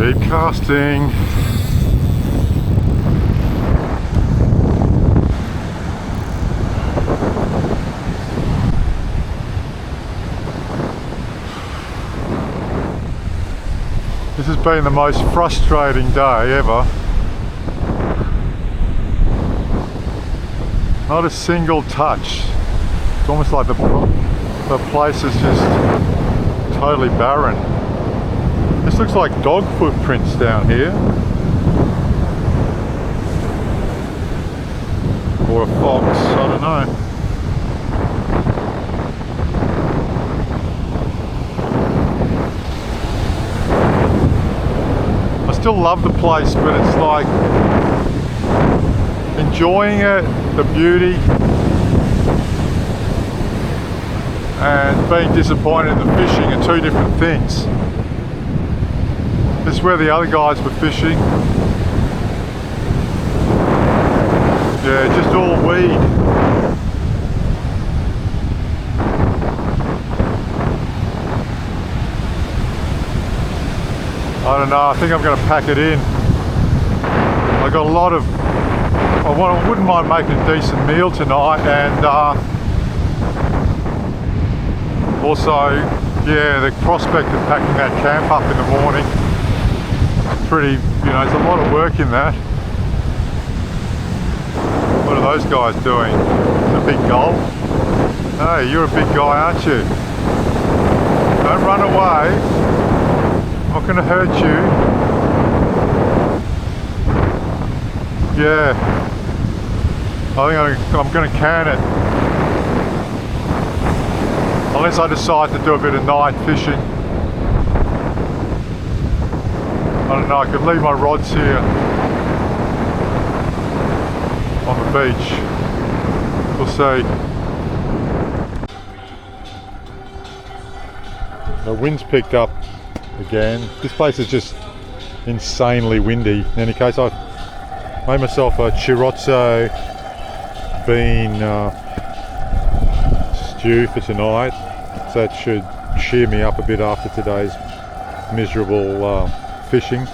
Keep casting. This has been the most frustrating day ever. Not a single touch. It's almost like the place is just totally barren. This looks like dog footprints down here. Or a fox, I don't know. I still love the place, but it's like enjoying it, the beauty, and being disappointed in the fishing are two different things. This is where the other guys were fishing. Yeah, just all weed. I don't know, I think I'm going to pack it in. I got a lot of, I wouldn't mind making a decent meal tonight, and also, yeah, the prospect of packing that camp up in the morning, pretty, you know, there's a lot of work in that. What are those guys doing? A big gull? Hey, you're a big guy, aren't you? Don't run away. I'm not going to hurt you. Yeah. I think I'm going to can it. Unless I decide to do a bit of night fishing. I don't know, I could leave my rods here on the beach. We'll see. The wind's picked up again. This place is just insanely windy. In any case, I've made myself a chorizo bean stew for tonight. So that should cheer me up a bit after today's miserable fishing.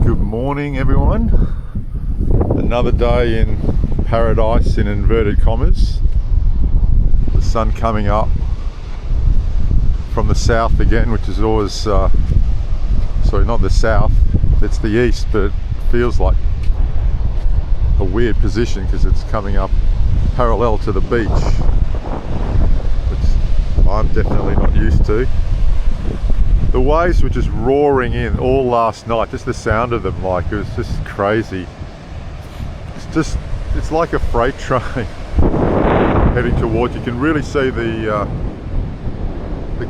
Good morning, everyone. Another day in paradise, in inverted commas. The sun coming up from the south again, which is always sorry, not the south, it's the east, but it feels like a weird position because it's coming up parallel to the beach, which I'm definitely not used to. The waves were just roaring in all last night, just the sound of them, like it was just crazy. It's like a freight train heading towards. You can really see the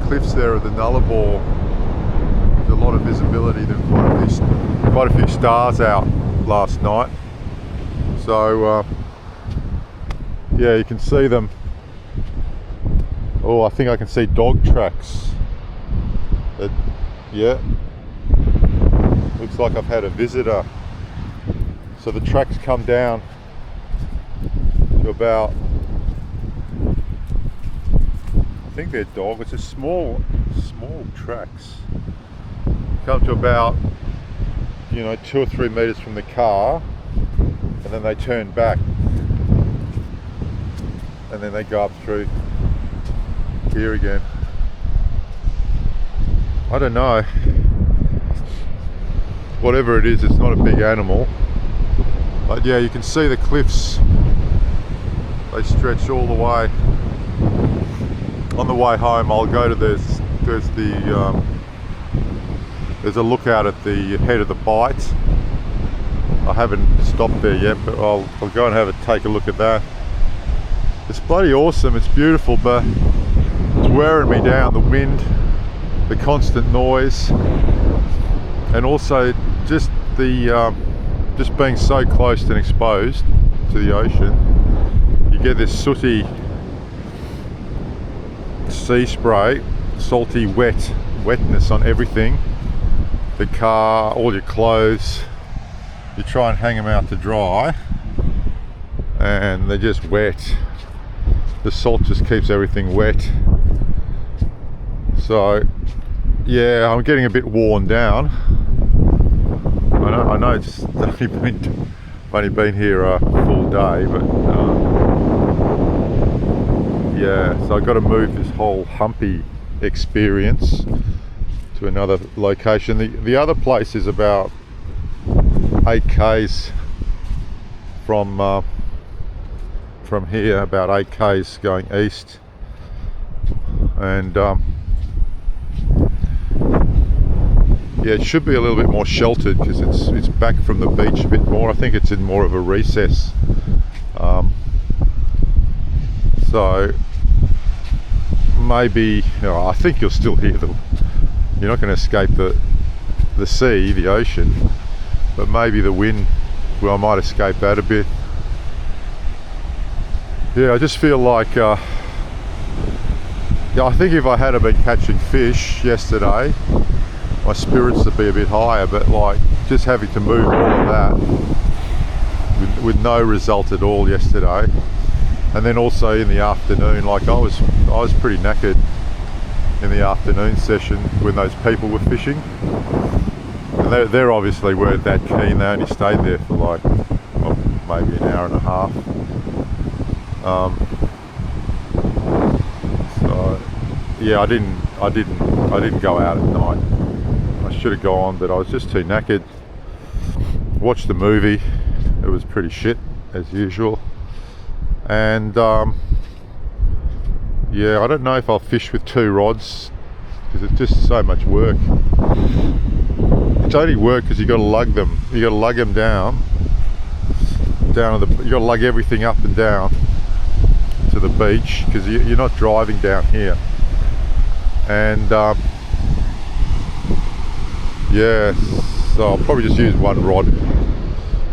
cliffs there of the Nullarbor. There's a lot of visibility. There were quite a few stars out last night. So yeah, you can see them. Oh, I think I can see dog tracks. Yeah, looks like I've had a visitor. So the tracks come down to about, I think they're dog, it's a small tracks. Come to about, 2 or 3 meters from the car, and then they turn back, and then they go up through here again. I don't know, whatever it is, it's not a big animal, but yeah, you can see the cliffs, they stretch all the way. On the way home I'll go to there's a lookout at the head of the bight. I haven't stopped there yet, but I'll go and take a look at that. It's bloody awesome, it's beautiful, but it's wearing me down, the wind, the constant noise, and also just just being so close and exposed to the ocean. You get this sooty sea spray, salty wetness on everything. The car, all your clothes. You try and hang them out to dry and they're just wet. The salt just keeps everything wet. So yeah, I'm getting a bit worn down. I know it's only been here a full day, but yeah, so I've got to move this whole humpy experience to another location. The other place is about 8 k's from here, about 8 k's going east, and yeah, it should be a little bit more sheltered because it's back from the beach a bit more. I think it's in more of a recess. So maybe, I think you'll still hear them. You're not going to escape the sea, the ocean, but maybe the wind, well, I might escape that a bit. Yeah, I just feel like, yeah, I think if I had been catching fish yesterday, my spirits would be a bit higher, but like just having to move all of that with no result at all yesterday. And then also in the afternoon, like I was pretty knackered in the afternoon session when those people were fishing. And they obviously weren't that keen. They only stayed there for like, well, maybe an hour and a half. So yeah, I didn't go out at night. I should have gone, but I was just too knackered. Watched the movie. It was pretty shit as usual. And yeah, I don't know if I'll fish with 2 rods because it's just so much work. It's only work because you got to lug them. You got to lug them down to the. You got to lug everything up and down to the beach because you're not driving down here. And yeah, so I'll probably just use 1 rod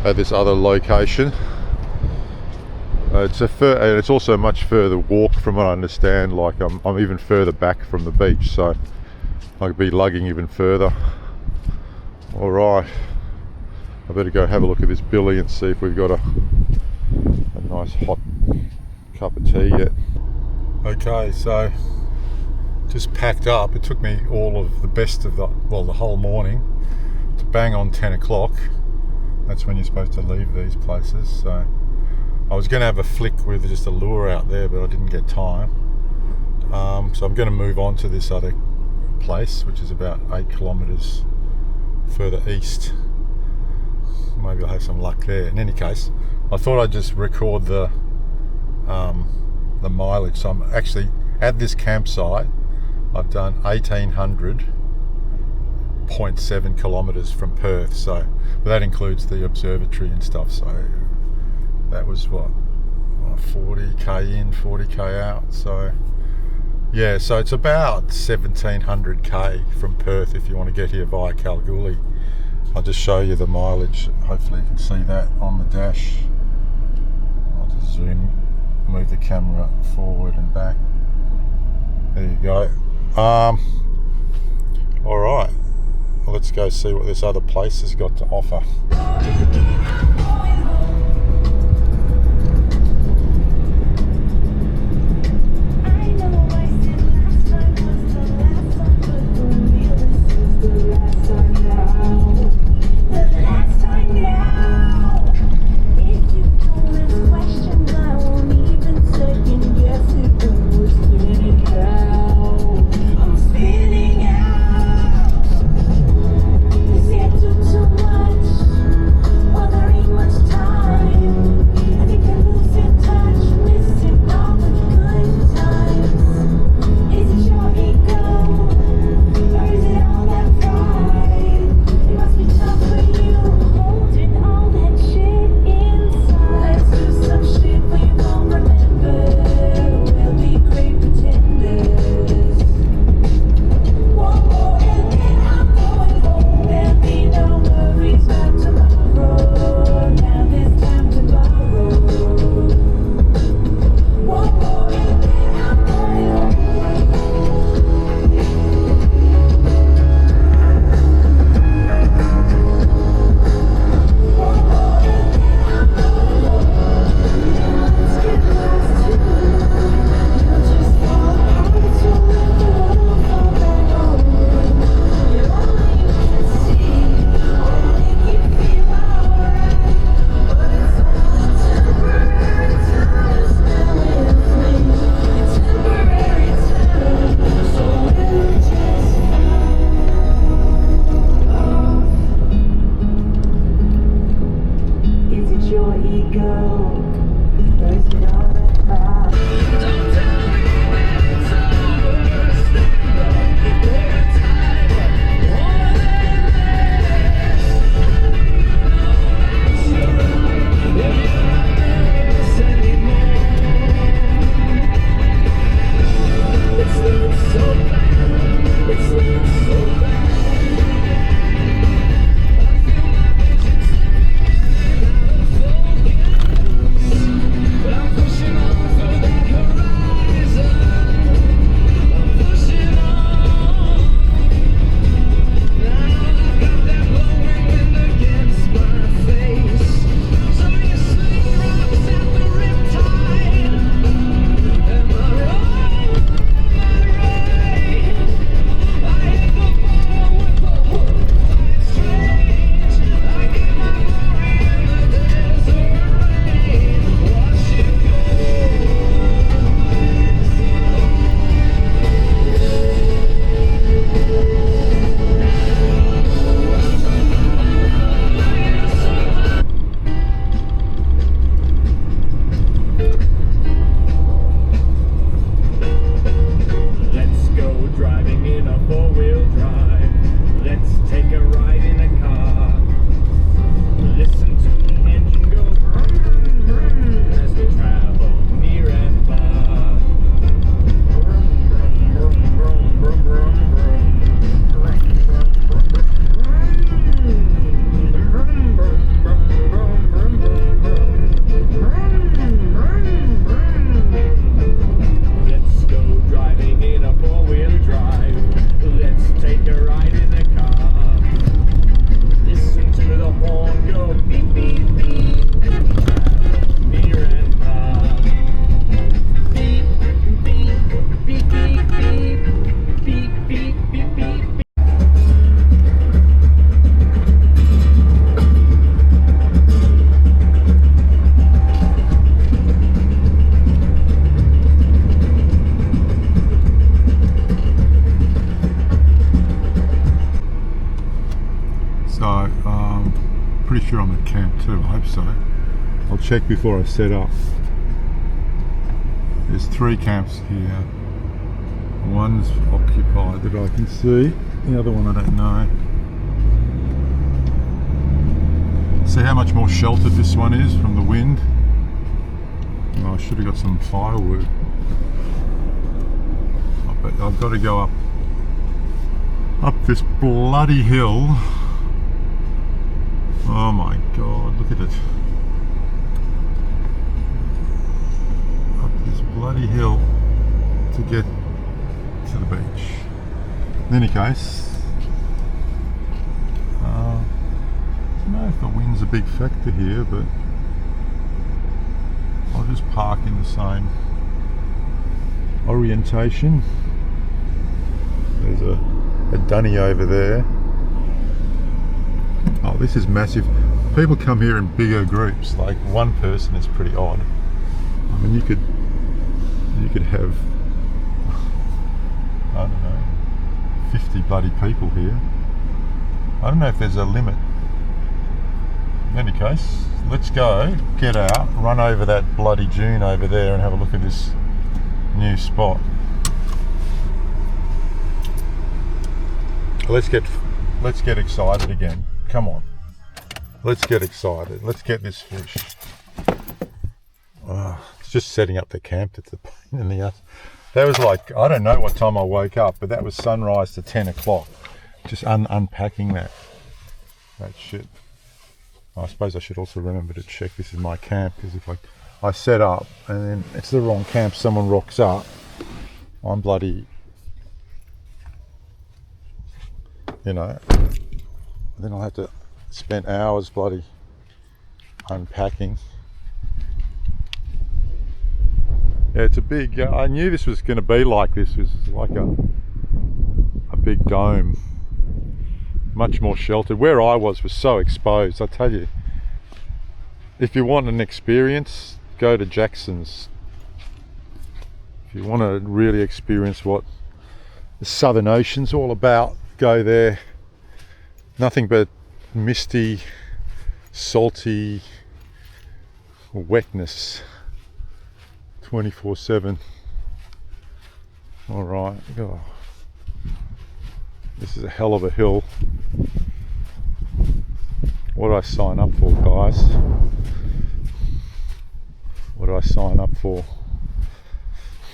at this other location. It's also a much further walk from what I understand. Like I'm even further back from the beach, so I could be lugging even further. All right, I better go have a look at this billy and see if we've got a nice hot cup of tea yet. Okay, so just packed up. It took me all of the best of the whole morning to bang on 10 o'clock. That's when you're supposed to leave these places. So I was going to have a flick with just a lure out there, but I didn't get time. So I'm going to move on to this other place, which is about 8 kilometers further east. Maybe I'll have some luck there. In any case, I thought I'd just record the mileage. So I'm actually at this campsite. I've done 1800.7 kilometers from Perth. So, but that includes the observatory and stuff. So that was what 40k in, 40k out. So yeah, so it's about 1700k from Perth if you want to get here via Kalgoorlie. I'll just show you the mileage. Hopefully you can see that on the dash. I'll just move the camera forward and back. There you go. All right, well, let's go see what this other place has got to offer. Too much. pretty sure I'm at camp too, I hope so. I'll check before I set up. There's 3 camps here. One's occupied that I can see, the other one I don't know. See how much more sheltered this one is from the wind? Oh, I should have got some firewood. But I've got to go up this bloody hill. Oh my god, look at it. Up this bloody hill to get to the beach. In any case, I don't know if the wind's a big factor here, but I'll just park in the same orientation. There's a dunny over there. Oh, this is massive. People come here in bigger groups. Like one person is pretty odd. I mean, you could have, I don't know, 50 bloody people here. I don't know if there's a limit. In any case, let's go, get out, run over that bloody dune over there and have a look at this new spot. Let's get excited again. Come on. Let's get excited. Let's get this fish. Oh, it's just setting up the camp. It's a pain in the ass. That was like, I don't know what time I woke up, but that was sunrise to 10 o'clock. Just unpacking that shit. I suppose I should also remember to check this is my camp, because if I set up and then it's the wrong camp, someone rocks up, I'm bloody, you know, then I'll have to spend hours bloody unpacking. Yeah, it's a big, I knew this was going to be like this. It was like a big dome, much more sheltered. Where I was so exposed. I tell you, if you want an experience, go to Jackson's. If you want to really experience what the Southern Ocean's all about, go there. Nothing but misty, salty wetness 24/7. All right. Oh. This is a hell of a hill. What did I sign up for, guys? What did I sign up for?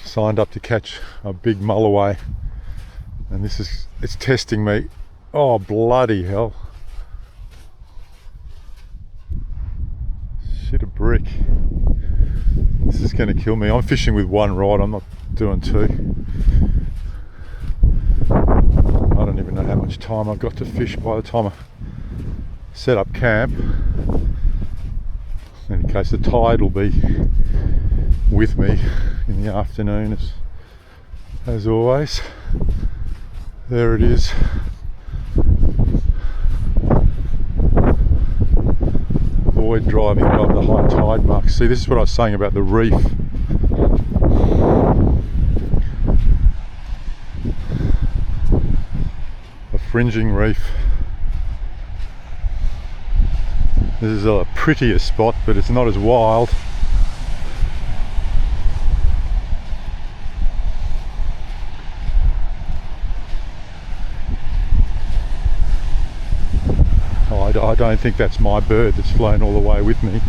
Signed up to catch a big mulloway, and it's testing me. Oh, bloody hell. Shit a brick. This is going to kill me. I'm fishing with one rod, I'm not doing 2. I don't even know how much time I've got to fish by the time I set up camp. In any case, the tide will be with me in the afternoon as always. There it is. Avoid driving above the high tide mark. See, this is what I was saying about the reef. A fringing reef. This is a prettier spot, but it's not as wild. I don't think that's my bird that's flown all the way with me.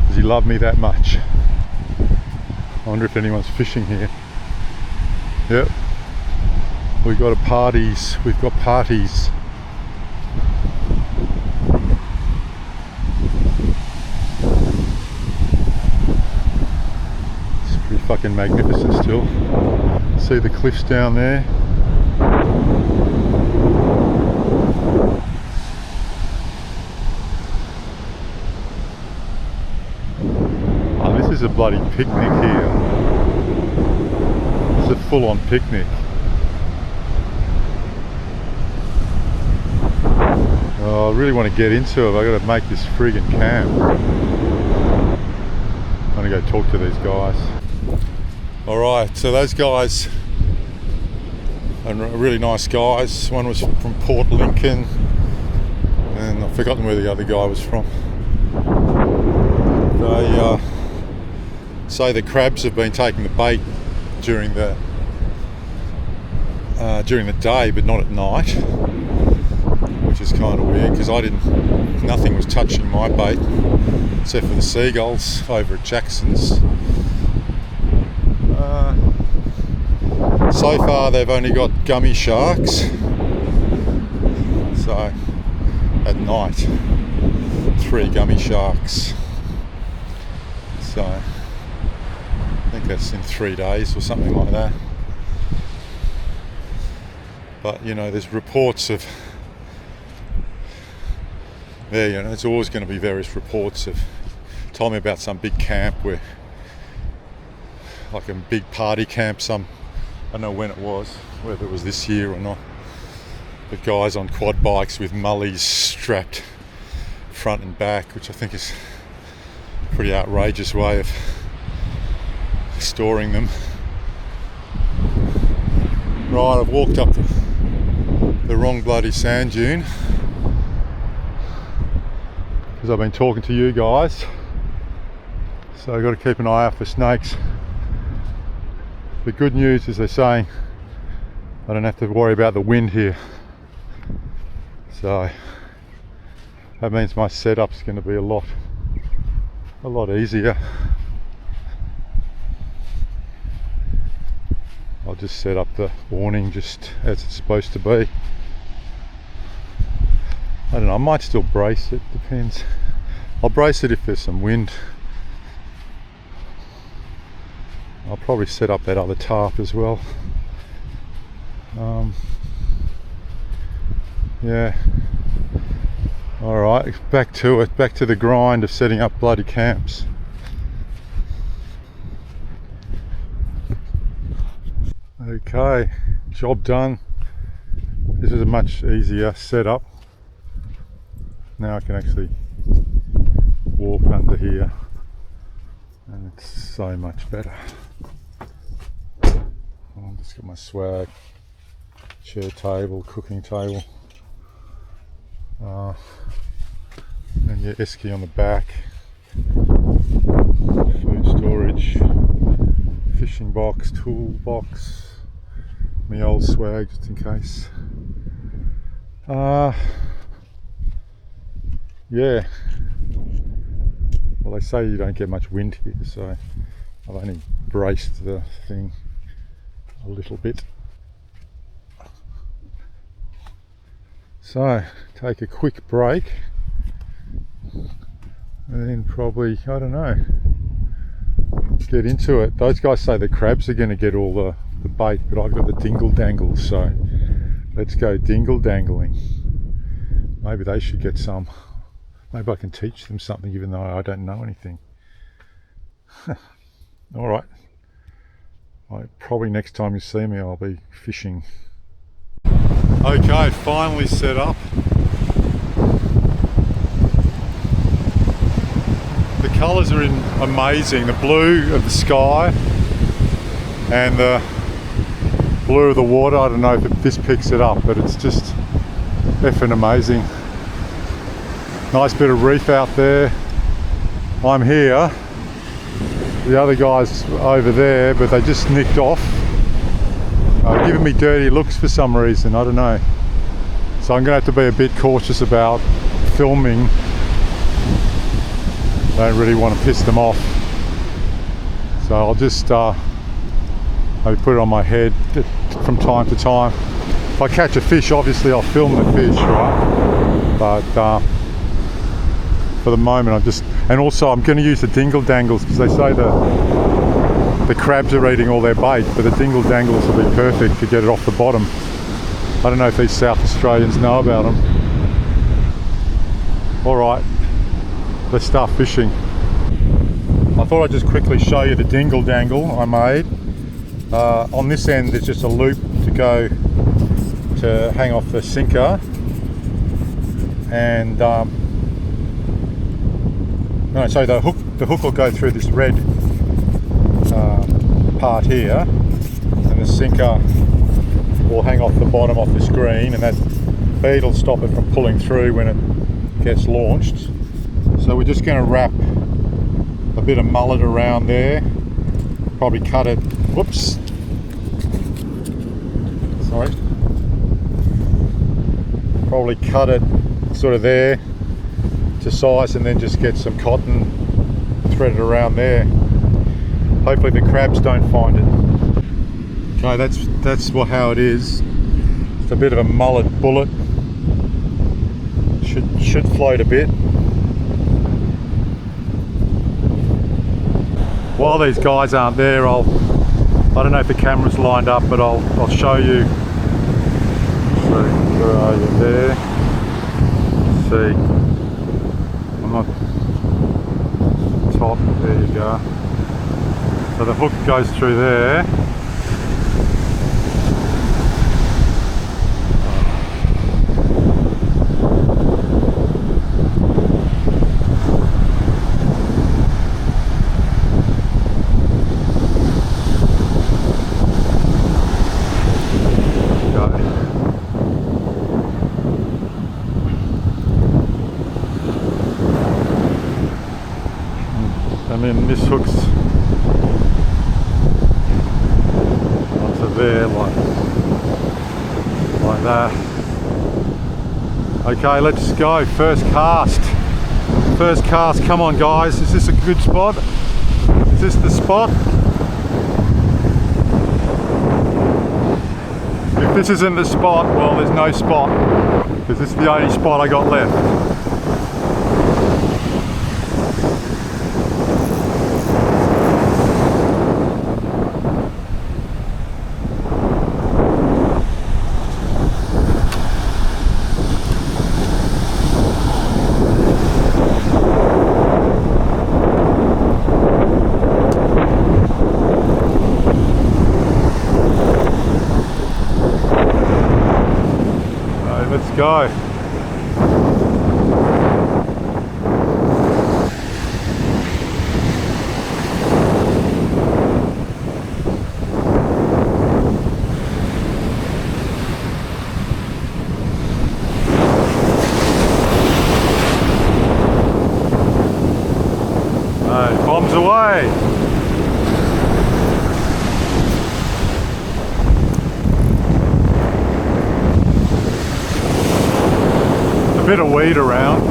Does he love me that much? I wonder if anyone's fishing here. Yep. We've got parties. We've got parties. It's pretty fucking magnificent still. See the cliffs down there? This is a bloody picnic here. It's a full-on picnic. Oh, I really want to get into it. I've got to make this friggin' camp. I'm going to go talk to these guys. Alright, so those guys are really nice guys. One was from Port Lincoln, and I've forgotten where the other guy was from. They say the crabs have been taking the bait during the day, but not at night, which is kind of weird because nothing was touching my bait except for the seagulls over at Jackson's. So far they've only got gummy sharks, so at night 3 gummy sharks, so I think that's in 3 days or something like that. But you know, there's reports of there's always going to be various reports of, told me about some big camp where, like a big party camp, I don't know when it was, whether it was this year or not, but guys on quad bikes with mullies strapped front and back, which I think is a pretty outrageous way of storing them. Right, I've walked up the wrong bloody sand dune because I've been talking to you guys, so I've got to keep an eye out for snakes. The good news is they're saying I don't have to worry about the wind here, so that means my setup's going to be a lot easier. I'll just set up the awning just as it's supposed to be. I don't know, I might still brace it, depends. I'll brace it if there's some wind. I'll probably set up that other tarp as well. Yeah. Alright, back to it, back to the grind of setting up bloody camps. Okay, job done. This is a much easier setup. Now I can actually walk under here and it's so much better. I've just got my swag, chair table, cooking table, and your esky on the back, food storage, fishing box, tool box, my old swag just in case. Yeah, well, they say you don't get much wind here, so I've only braced the thing a little bit. So take a quick break and then probably, I don't know, get into it. Those guys say the crabs are going to get all the bait, but I've got the dingle dangles, so let's go dingle dangling. Maybe they should get some. Maybe I can teach them something even though I don't know anything. Alright, probably next time you see me I'll be fishing. Okay, finally set up. The colours are amazing. The blue of the sky and the blue of the water. I don't know if this picks it up, but it's just effing amazing. Nice bit of reef out there. I'm here. The other guy's over there, but they just nicked off. Giving me dirty looks for some reason, I don't know. So I'm going to have to be a bit cautious about filming. Don't really want to piss them off. So I'll just maybe put it on my head from time to time. If I catch a fish, obviously I'll film the fish, right? But for the moment and also I'm going to use the dingle dangles because they say the crabs are eating all their bait, but the dingle dangles will be perfect to get it off the bottom. I don't know if these South Australians know about them. Alright, let's start fishing. I thought I'd just quickly show you the dingle dangle I made. On this end there's just a loop to go to hang off the sinker, and no, so the hook will go through this red part here, and the sinker will hang off the bottom off this green, and that bead will stop it from pulling through when it gets launched. So we're just going to wrap a bit of mullet around there, probably cut it, whoops, sorry, probably cut it sort of there to size, and then just get some cotton threaded around there. Hopefully the crabs don't find it. Okay, that's how it is. It's a bit of a mullet bullet. Should float a bit. While these guys aren't there, I don't know if the camera's lined up, but I'll show you. So where are you? There. Let's see. I'm not top. There you go. So the hook goes through there. And then this hook's onto there, like that. Okay, let's go. First cast. First cast. Come on, guys. Is this a good spot? Is this the spot? If this isn't the spot, well, there's no spot, because this is the only spot I got left. Let's go. Hey, bombs away. A bit of weed around.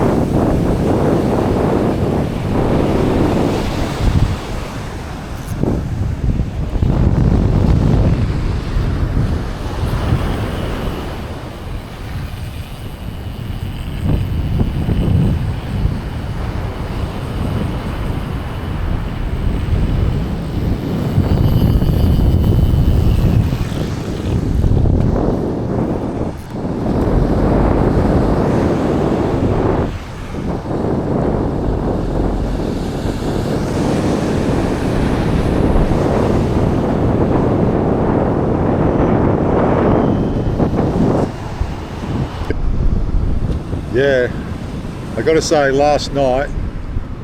Yeah, I got to say, last night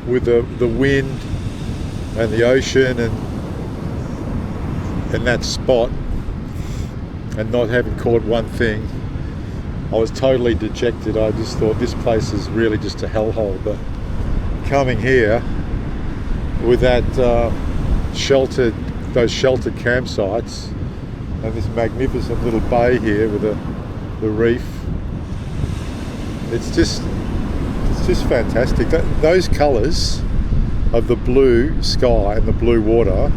with the wind and the ocean and that spot, and not having caught one thing, I was totally dejected. I just thought this place is really just a hellhole. But coming here with that those sheltered campsites and this magnificent little bay here with the reef, it's just fantastic. Those colours of the blue sky and the blue water,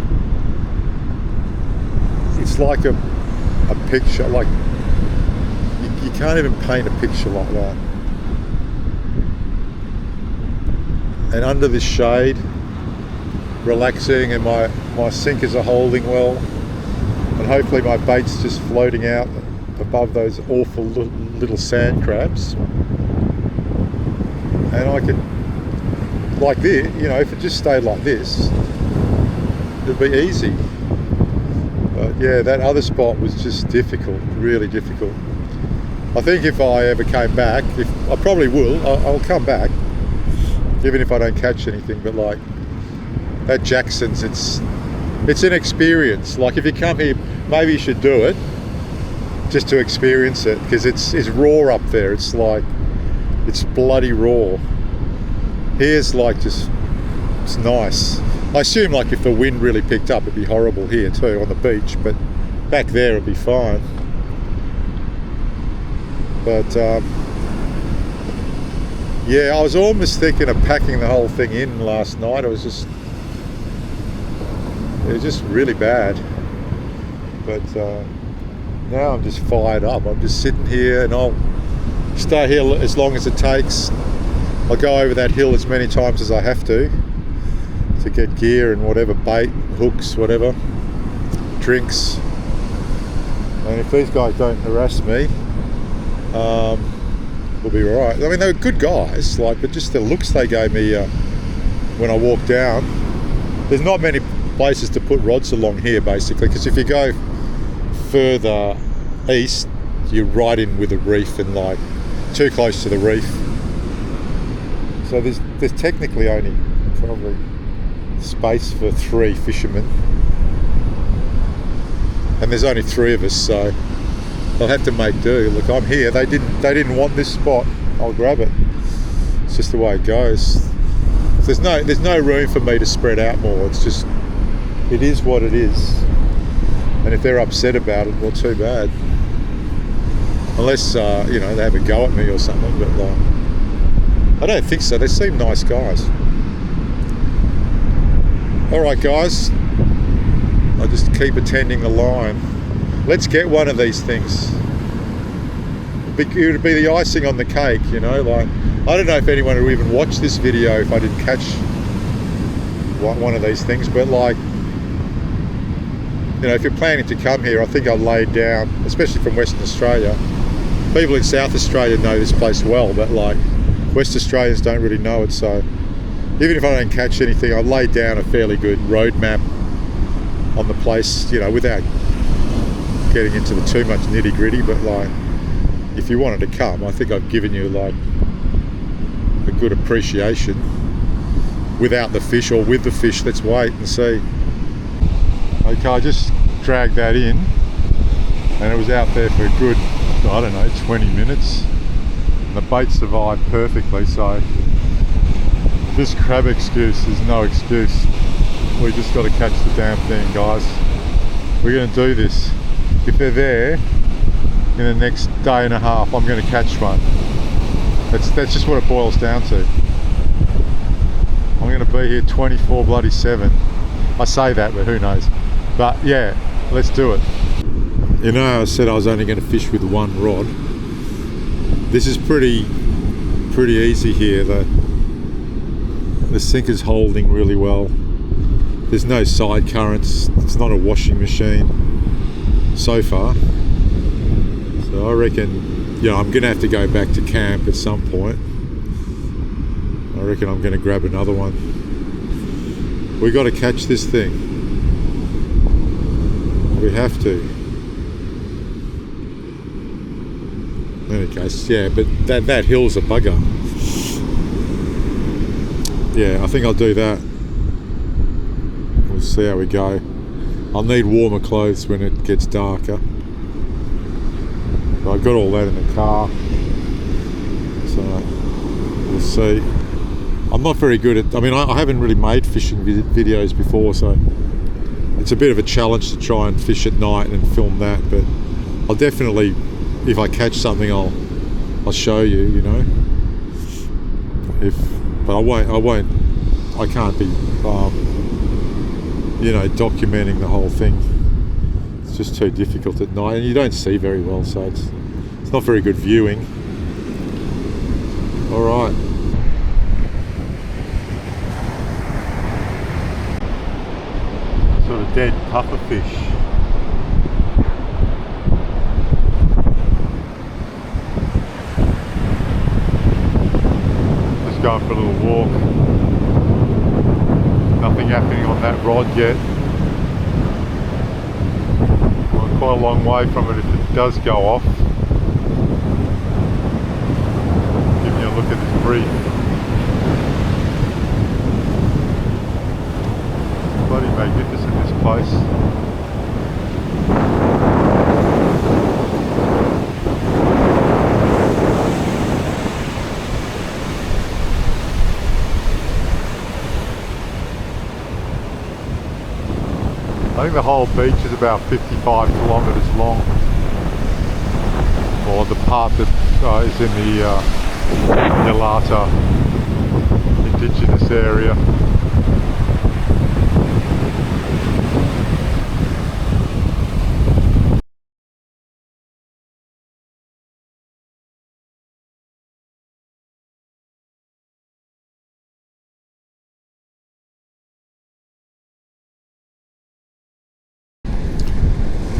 it's like a picture. Like you can't even paint a picture like that. And under this shade, relaxing, and my sinkers are holding well, and hopefully my bait's just floating out above those awful little sand crabs. And I could, like this, you know, if it just stayed like this, it'd be easy. But yeah, that other spot was just difficult, really difficult. I think if I ever came back, I probably will, I'll come back, even if I don't catch anything. But like that Jackson's, it's an experience. Like if you come here, maybe you should do it just to experience it, because it's raw up there. It's like, It's bloody raw. Here's like just, it's nice. I assume like if the wind really picked up, it'd be horrible here too on the beach, but back there it'd be fine. But yeah, I was almost thinking of packing the whole thing in last night. It was just really bad. But now I'm just fired up. I'm just sitting here, and I'll stay here as long as it takes. I'll go over that hill as many times as I have to get gear and whatever, bait, hooks, whatever, drinks. And if these guys don't harass me, we'll be alright. I mean, they were good guys, like, but just the looks they gave me when I walked down. There's not many places to put rods along here, basically, because if you go further east, you're right in with a reef and like too close to the reef. So there's technically only probably space for 3 fishermen, and there's only 3 of us, so I'll have to make do. Look, I'm here. They didn't want this spot. I'll grab it. It's just the way it goes. There's no room for me to spread out more. It's just, it is what it is. And if they're upset about it, well, too bad. Unless you know, they have a go at me or something. But I don't think so. They seem nice guys. All right, guys. I just keep attending the line. Let's get one of these things. It would be the icing on the cake, you know. Like, I don't know if anyone would even watch this video if I didn't catch one of these things, but like, you know, if you're planning to come here, I think I'll lay down, especially from Western Australia. People in South Australia know this place well, but like West Australians don't really know it. So even if I don't catch anything, I'll lay down a fairly good road map on the place, you know, without getting into the too much nitty gritty. But like, if you wanted to come, I think I've given you like a good appreciation without the fish or with the fish. Let's wait and see. Okay, I just dragged that in and it was out there for a good, I don't know, 20 minutes. And the bait survived perfectly, so this crab excuse is no excuse. We just got to catch the damn thing, guys. We're going to do this. If they're there in the next day and a half, I'm going to catch one. That's just what it boils down to. I'm going to be here 24/7. I say that, but who knows. But yeah, let's do it. You know, I said I was only going to fish with one rod. This is pretty easy here. The sinker's holding really well. There's no side currents. It's not a washing machine so far. So I reckon, you know, I'm going to have to go back to camp at some point. I reckon I'm going to grab another one. We got to catch this thing. We have to. In any case, yeah, but that hill's a bugger. Yeah, I think I'll do that. We'll see how we go. I'll need warmer clothes when it gets darker. But I've got all that in the car. So we'll see. I'm not very good at, I mean, I haven't really made fishing videos before, so it's a bit of a challenge to try and fish at night and film that, but I'll definitely, if I catch something, I'll show you, you know. But I can't be, you know, documenting the whole thing. It's just too difficult at night, and you don't see very well, so it's not very good viewing. All right. Sort of dead puffer fish. Just going for a little walk. Nothing happening on that rod yet. We're quite a long way from it if it does go off. Give you a look at this reef. Bloody magnificent, this place. I think the whole beach is about 55 kilometres long, or the part that is in the Yalata indigenous area.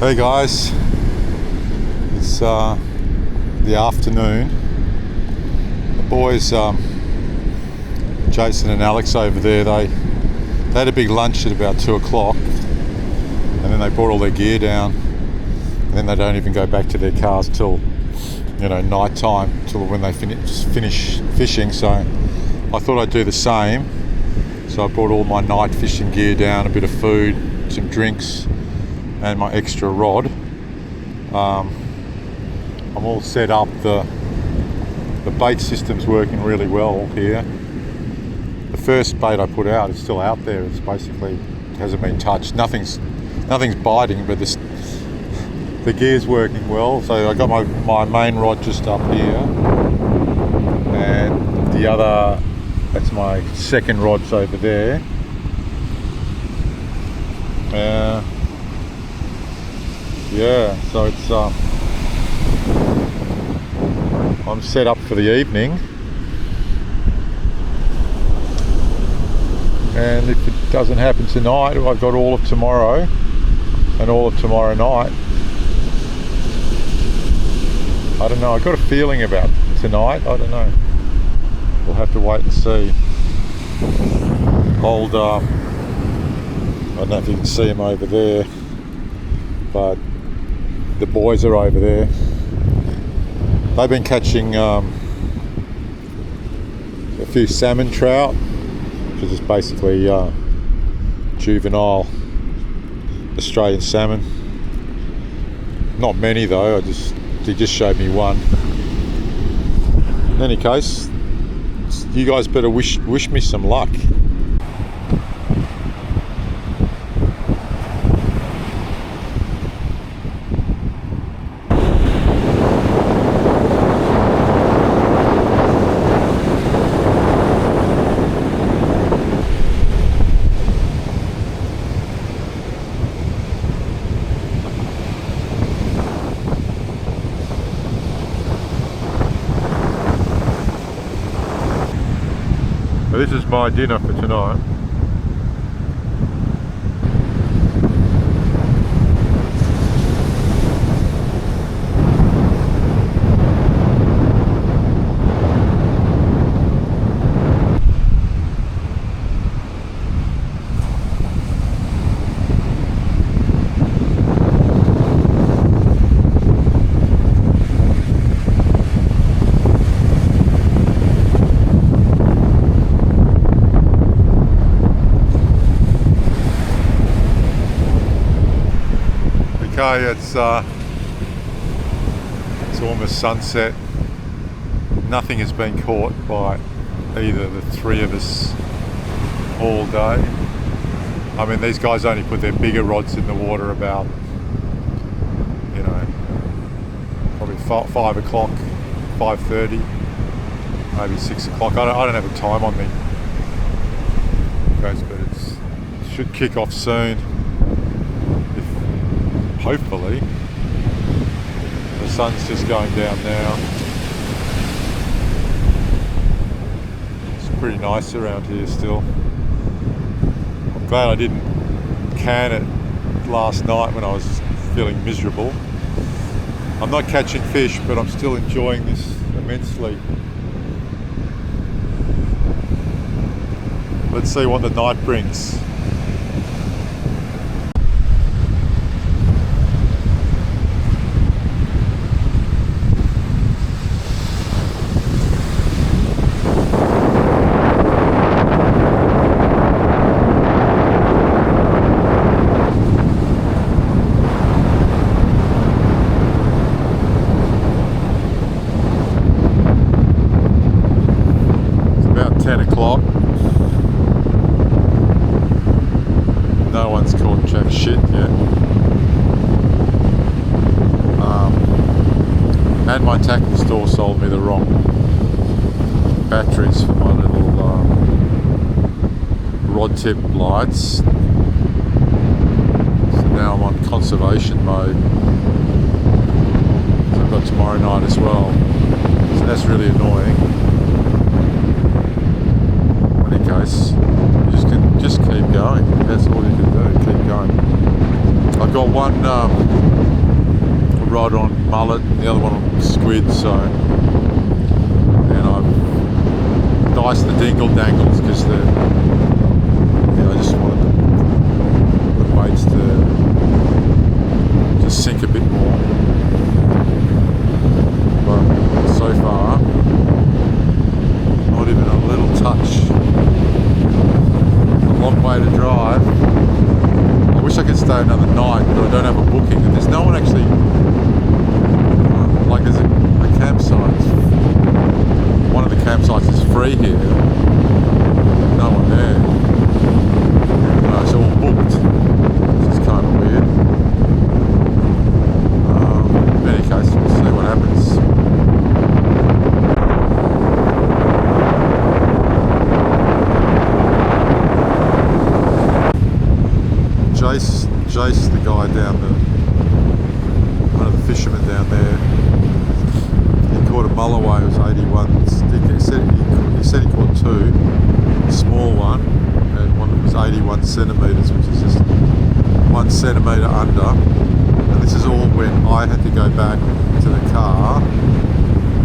Hey guys, it's the afternoon. The boys, Jason and Alex over there, they had a big lunch at about 2 o'clock, and then they brought all their gear down, and then they don't even go back to their cars till, you know, night time, till when they finish fishing. So I thought I'd do the same. So I brought all my night fishing gear down, a bit of food, some drinks, and my extra rod. I'm all set up. The bait system's working really well here. The first bait I put out is still out there. It's basically, it hasn't been touched. Nothing's biting, but the gear's working well. So I got my main rod just up here, and the other, that's my second rod's over there. Yeah, so it's I'm set up for the evening, and if it doesn't happen tonight, I've got all of tomorrow and all of tomorrow night. I don't know, I've got a feeling about tonight. I don't know, we'll have to wait and see. Old I don't know if you can see him over there, but the boys are over there. They've been catching a few salmon trout, which is basically juvenile Australian salmon. Not many though, he just showed me one. In any case, you guys better wish me some luck. This is my dinner for tonight. Okay, it's almost sunset. Nothing has been caught by either the three of us all day. I mean, these guys only put their bigger rods in the water about, you know, probably 5 o'clock, 5:30, maybe 6 o'clock. I don't have a time on me, guys, but it should kick off soon. Hopefully. The sun's just going down now. It's pretty nice around here still. I'm glad I didn't can it last night when I was feeling miserable. I'm not catching fish, but I'm still enjoying this immensely. Let's see what the night brings. No one's caught check shit yet. And my tackle store sold me the wrong batteries for my little rod tip lights. So now I'm on conservation mode. So I've got tomorrow night as well. So that's really annoying. In any case, you just keep going. That's all you can do, keep going. I've got one rod on mullet and the other one on squid, so, and I've diced the dingle dangles because I just wanted the baits to sink a bit more, but so far not even a little touch. A long way to drive. I wish I could stay another night, but I don't have a booking, and there's no one actually. Like there's a campsite. One of the campsites is free here. No one there. It's all booked. Which is kind of weird. In any case, we'll see what happens. Jace, the guy down one of the fishermen down there, he caught a mulloway. It was 81. He said he caught two, a small one, and one that was 81 centimetres, which is just 1 centimetre under. And this is all when I had to go back to the car,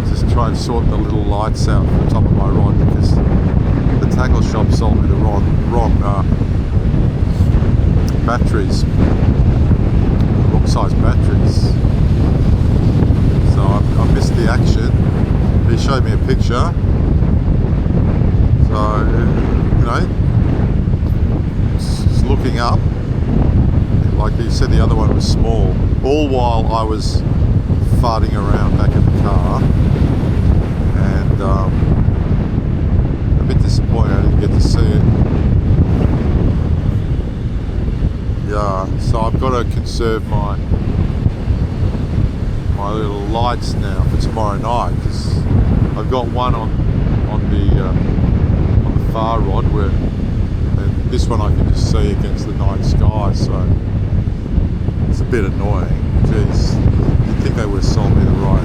just try and sort the little lights out from the top of my rod, because the tackle shop sold me the wrong batteries, wrong size batteries. So I missed the action. He showed me a picture. So, it's looking up. Like he said, the other one was small. All while I was farting around back in the car. And a bit disappointed I didn't get to see it. Yeah, so I've got to conserve my little lights now for tomorrow night, because I've got one on the far rod and this one I can just see against the night sky, so it's a bit annoying. Jeez, you'd think they would have sold me the right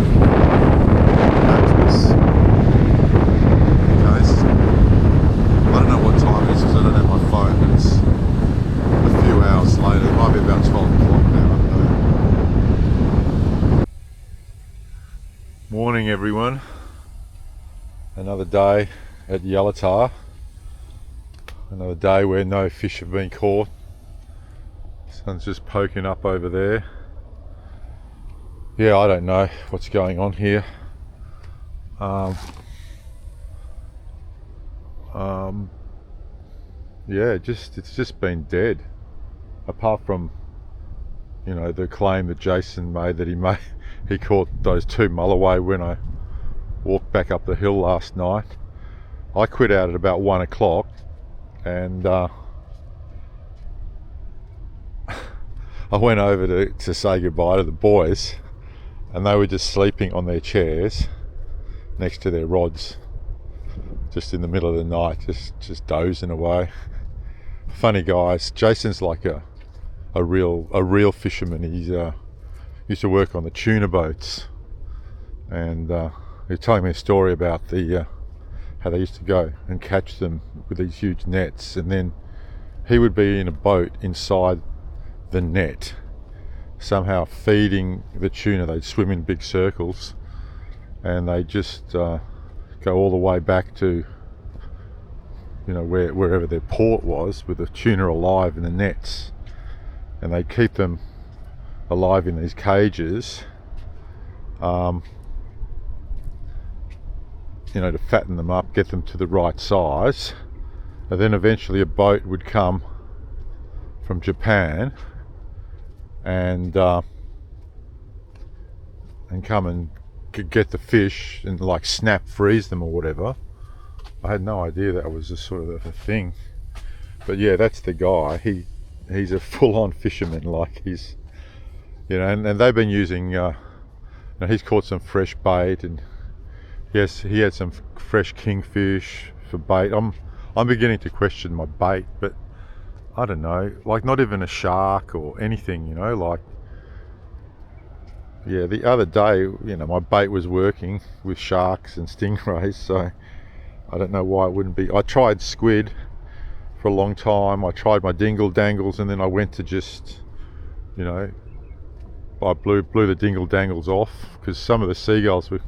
batteries. Anyways, I don't know what time it is because I don't have my phone, but it's a few hours later. It might be about 12 o'clock now. I don't know. Morning everyone. Another day at Yalata. Another day where no fish have been caught. Sun's just poking up over there. Yeah, I don't know what's going on here. Yeah, it's just been dead. Apart from, the claim that Jason made that he caught those two mulloway when I walked back up the hill last night. I quit out at about 1 o'clock, and I went over to say goodbye to the boys, and they were just sleeping on their chairs next to their rods, just in the middle of the night, just dozing away. Funny guys. Jason's like a real fisherman. He's used to work on the tuna boats, and he was telling me a story about how they used to go and catch them with these huge nets, and then he would be in a boat inside the net, somehow feeding the tuna. They'd swim in big circles, and they just go all the way back to wherever their port was, with the tuna alive in the nets, and they keep them alive in these cages, to fatten them up, get them to the right size, and then eventually a boat would come from Japan and come and get the fish and like snap freeze them or whatever. I had no idea that was a sort of a thing. But yeah, that's the guy. he's a full-on fisherman. Like he's, you know, and they've been using. He's caught some fresh bait, and yes, he had some fresh kingfish for bait. I'm beginning to question my bait, but I don't know, like not even a shark or anything, you know, like, yeah, the other day, you know, my bait was working with sharks and stingrays, so I don't know why it wouldn't be. I tried squid for a long time, I tried my dingle dangles, and then I went to just, you know, I blew the dingle dangles off, because some of the seagulls were,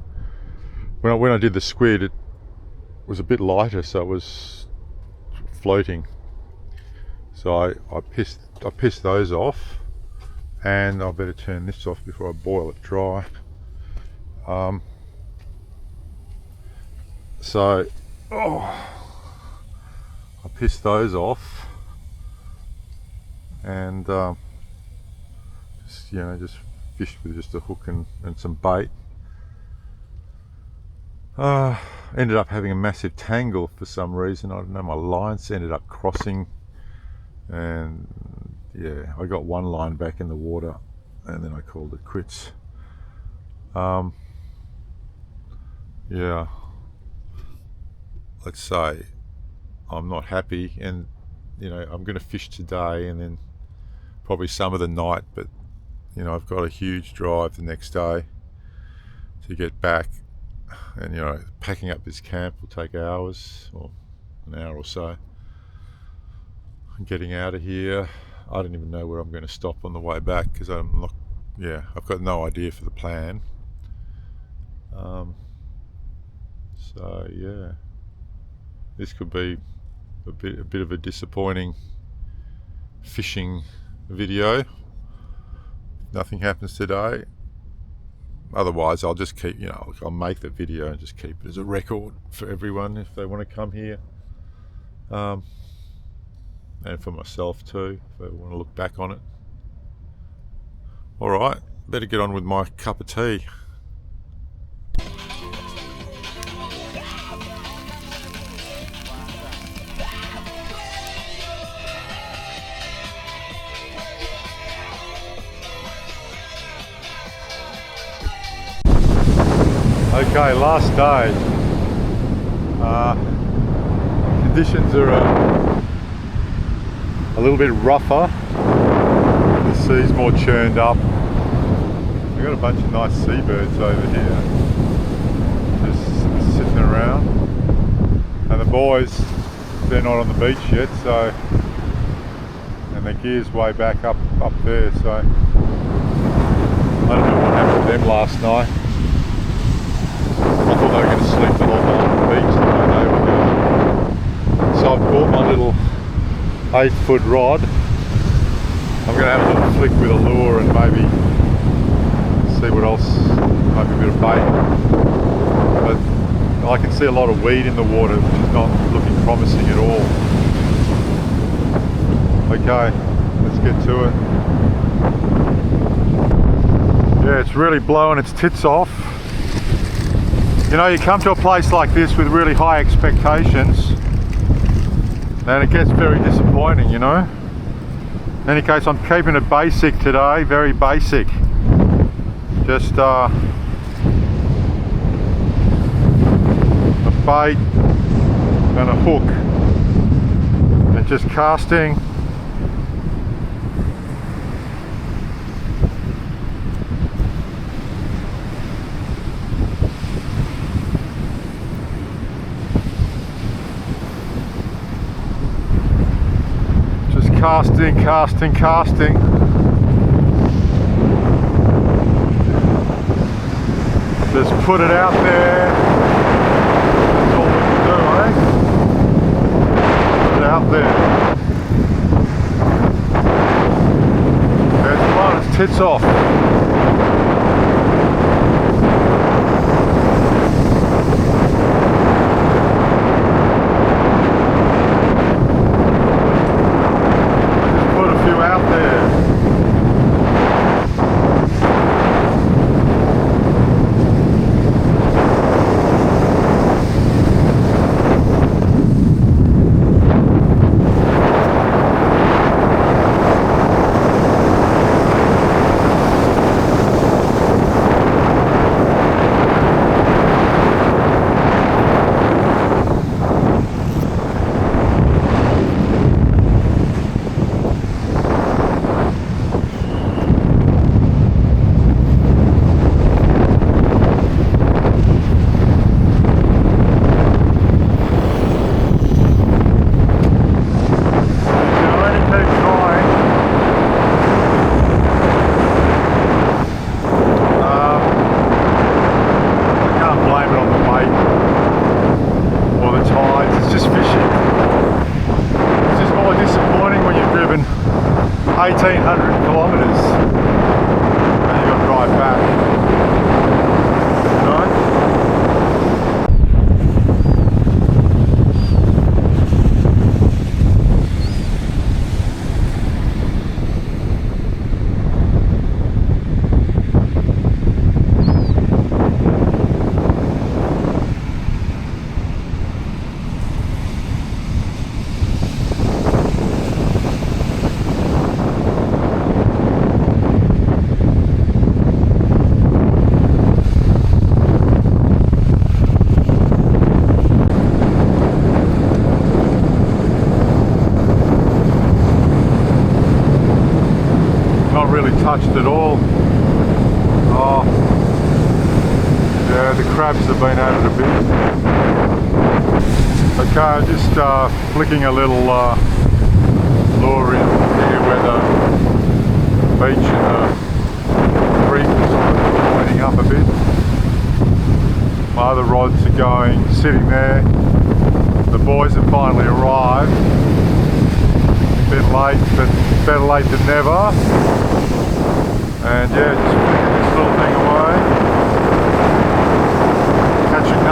when I did the squid, it was a bit lighter, so it was floating. So I pissed those off, and I better turn this off before I boil it dry. So I pissed those off, and just, you know, just fished with just a hook and some bait. Ended up having a massive tangle for some reason. I don't know, my lines ended up crossing, and yeah, I got one line back in the water, and then I called it quits. Yeah, let's say I'm not happy, and you know, I'm going to fish today and then probably some of the night, but you know, I've got a huge drive the next day to get back, and you know, packing up this camp will take hours, or an hour or so. Getting out of here, I don't even know where I'm going to stop on the way back, because I'm not, yeah, I've got no idea for the plan. So yeah, this could be a bit of a disappointing fishing video. Nothing happens today. Otherwise, I'll just keep, you know, I'll make the video and just keep it as a record for everyone if they want to come here. And for myself too, if I want to look back on it. Alright, better get on with my cup of tea. Okay, last day. Conditions are a little bit rougher. The sea's more churned up. We've got a bunch of nice seabirds over here, just sitting around. And the boys, they're not on the beach yet, so, and their gear's way back up there, so I don't know what happened to them last night. I thought they were going to sleep the whole night on the beach the way they were going. So I've bought my little 8-foot rod. I'm going to have a little flick with a lure and maybe see what else, maybe a bit of bait. But I can see a lot of weed in the water, which is not looking promising at all. Okay, let's get to it. Yeah, it's really blowing its tits off. You know, you come to a place like this with really high expectations, and it gets very disappointing, you know. In any case, I'm keeping it basic today, very basic. Just a bait and a hook, and just casting. Casting. Just put it out there. That's all we can do, eh? Put it out there. There's one, its tits off. 1,800 kilometres, and you've got to drive back. Really touched at all. Oh, yeah, the crabs have been at it a bit. Okay, just flicking a little lure in here where the beach and the reef is pointing up a bit. My other rods are going, sitting there. The boys have finally arrived. A bit late, but better late than never. And yeah, just flicking this little thing away, catching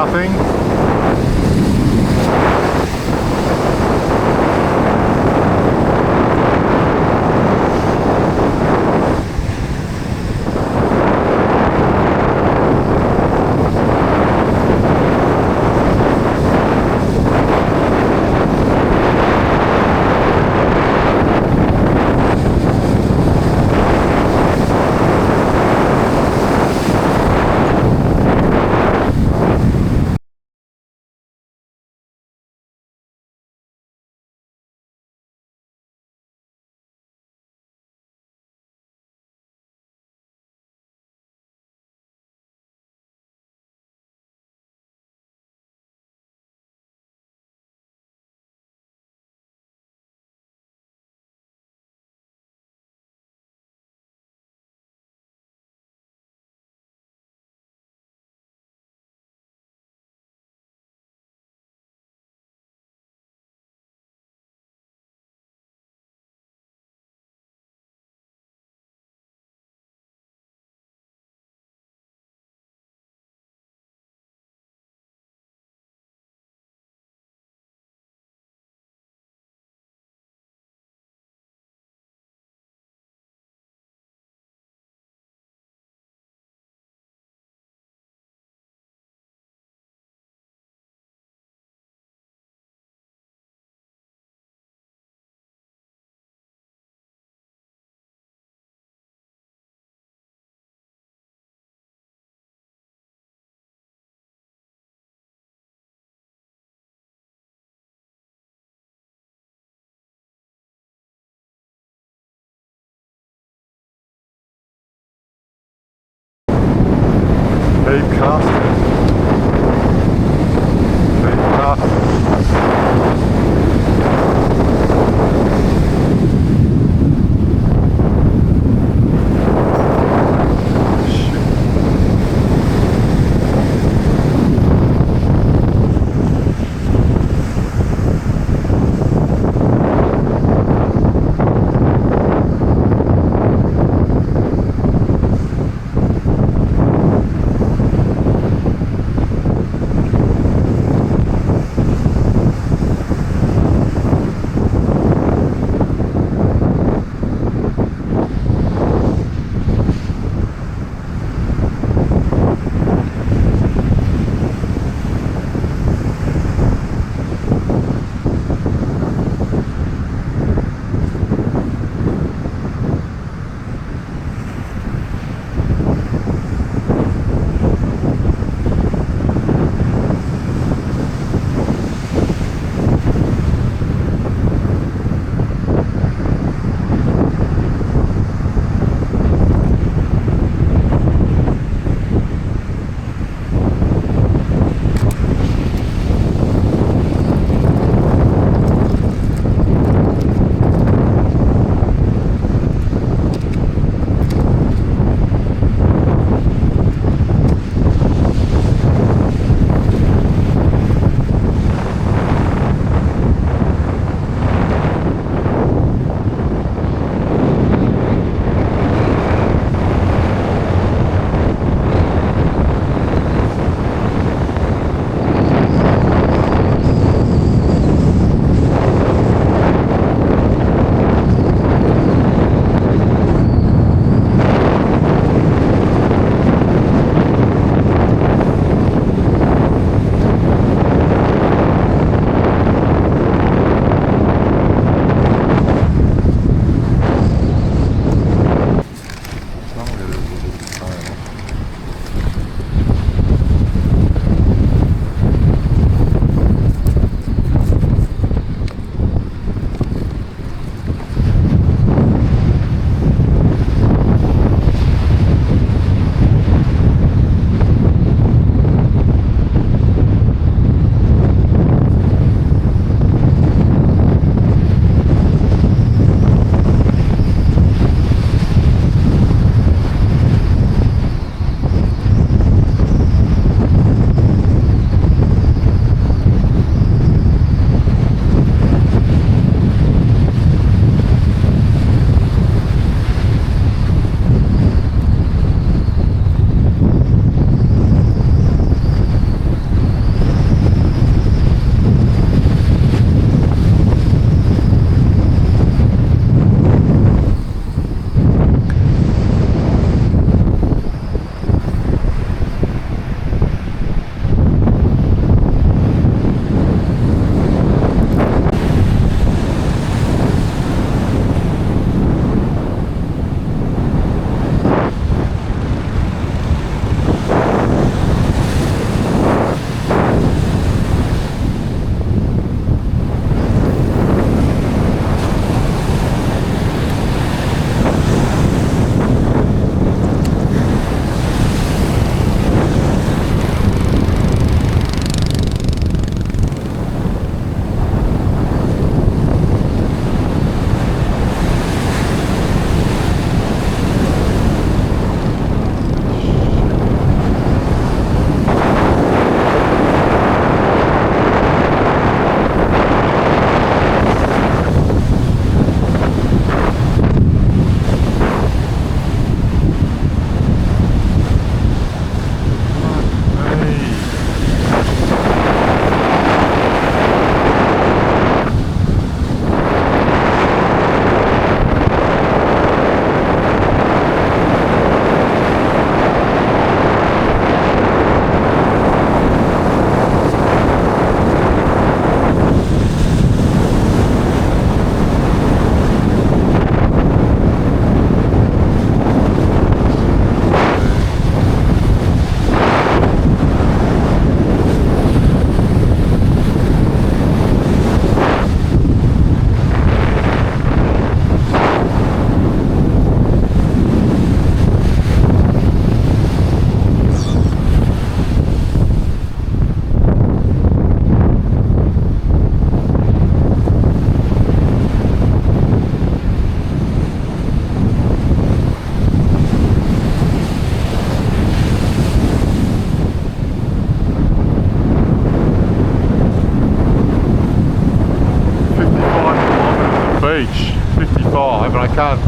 dive, and I can't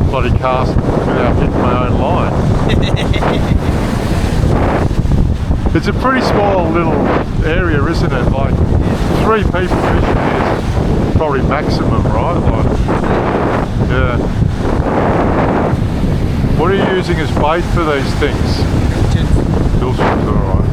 bloody cast without hitting my own line. It's a pretty small little area, isn't it? Like 3 people fishing is probably maximum, right? Like, yeah. What are you using as bait for these things? Pilchards, alright.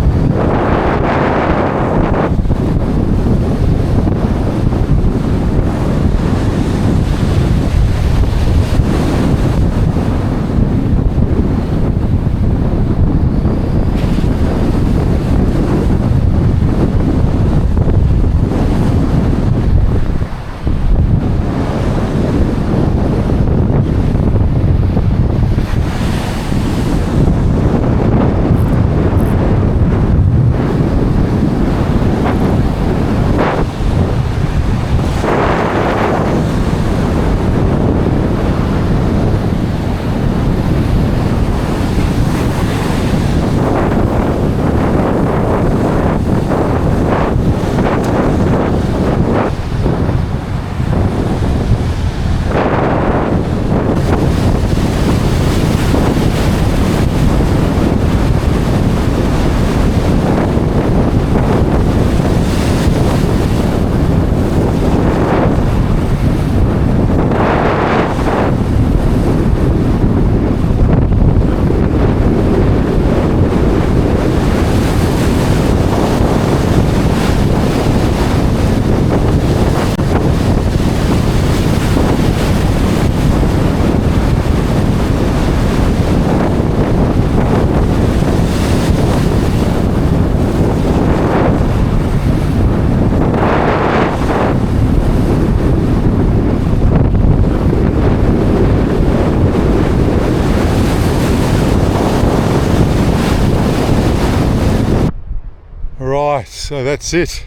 Right, so that's it.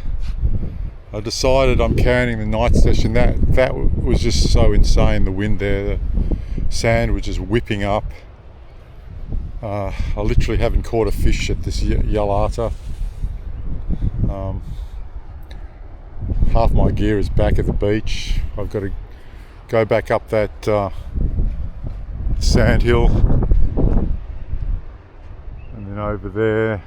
I decided I'm canning the night session. That was just so insane, the wind there, the sand was just whipping up. I literally haven't caught a fish at this Yalata. Half my gear is back at the beach. I've got to go back up that sand hill and then over there,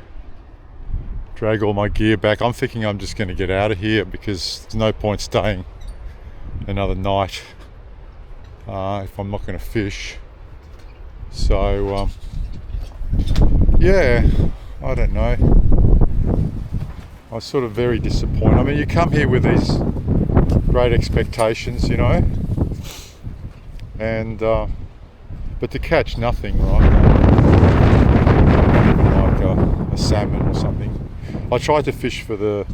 drag all my gear back. I'm thinking I'm just going to get out of here because there's no point staying another night if I'm not going to fish. So yeah, I don't know. I was sort of very disappointed. I mean, you come here with these great expectations, you know, and but to catch nothing, right? Like a salmon or something. I tried to fish for the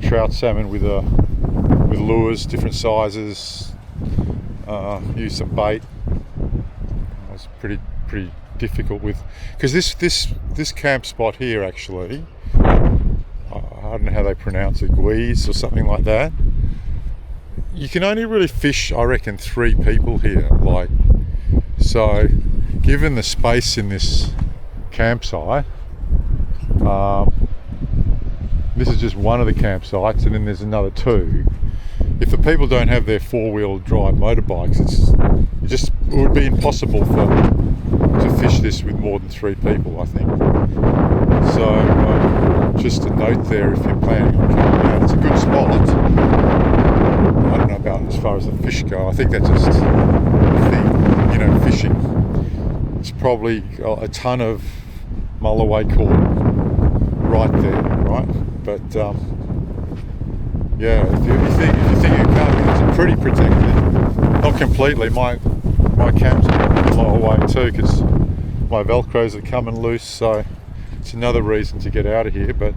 trout salmon with lures, different sizes. Use some bait. It was pretty difficult with, because this camp spot here actually, I don't know how they pronounce it, guise or something like that. You can only really fish, I reckon, 3 people here. Like, so given the space in this campsite, this is just one of the campsites, and then there's another 2. If the people don't have their 4-wheel drive motorbikes, it would be impossible to fish this with more than 3 people, I think. So just a note there, if you're planning on coming out, it's a good spot. I don't know about as far as the fish go. I think that's just the thing, you know, fishing. It's probably a ton of mulloway caught right there, right? But yeah, if you think you're coming, it's pretty protected. Not completely. My camp's a lot away too, because my Velcros are coming loose, so it's another reason to get out of here. But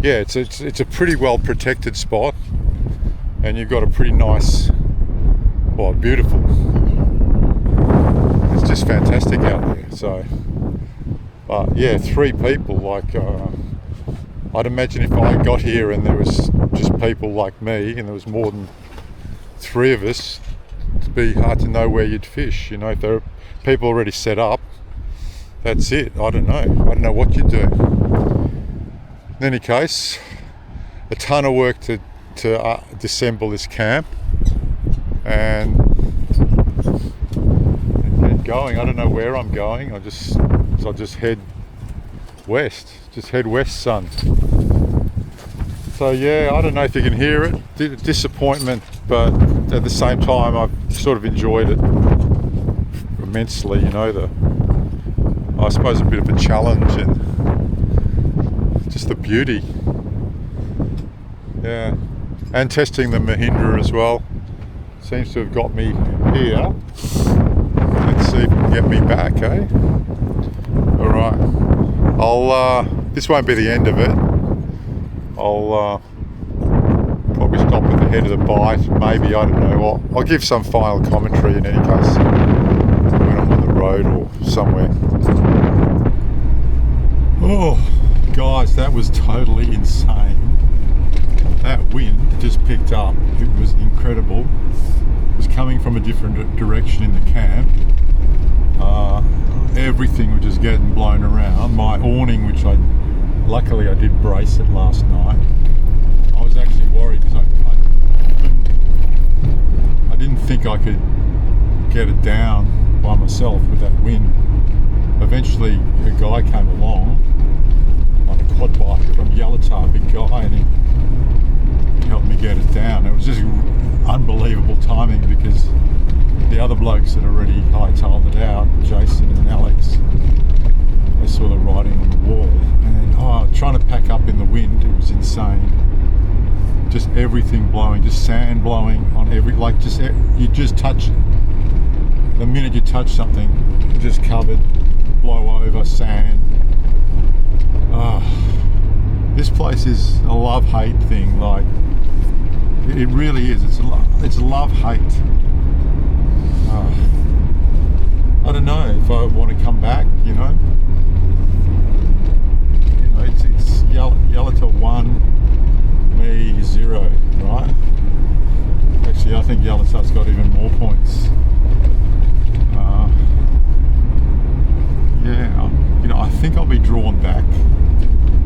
yeah, it's a pretty well protected spot, and you've got a pretty nice, well, beautiful. It's just fantastic out there. So, but yeah, 3 people, like. I'd imagine if I got here and there was just people like me and there was more than 3 of us, it'd be hard to know where you'd fish. You know, if there are people already set up, that's it. I don't know what you'd do. In any case, a ton of work to disassemble this camp, and going. I don't know where I'm going. I'll just head west. Just head west, son. So yeah, I don't know if you can hear it. Disappointment, but at the same time, I've sort of enjoyed it immensely. You know, I suppose a bit of a challenge and just the beauty. Yeah, and testing the Mahindra as well. Seems to have got me here. Let's see if it can get me back, eh? Alright. This won't be the end of it. I'll probably stop at the head of the bite. Maybe, I don't know. I'll give some final commentary in any case when I'm on the road or somewhere. Oh, guys, that was totally insane. That wind just picked up. It was incredible. It was coming from a different direction in the camp. Everything was just getting blown around. My awning, which luckily I did brace it last night. I was actually worried because I didn't think I could get it down by myself with that wind. Eventually a guy came along on a quad bike from Yalata, a big guy, and he helped me get it down. It was just unbelievable timing because the other blokes had already hightailed it out, Jason and Alex. They saw the writing on the wall, and trying to pack up in the wind, it was insane. Just everything blowing, just sand blowing on you just touch it. The minute you touch something, just covered, blow over, sand. This place is a love-hate thing. Like, it really is. It's love-hate. I don't know if I want to come back. You know, it's Yalata 1, me 0, right? Actually, I think Yalata's got even more points. Yeah, I think I'll be drawn back.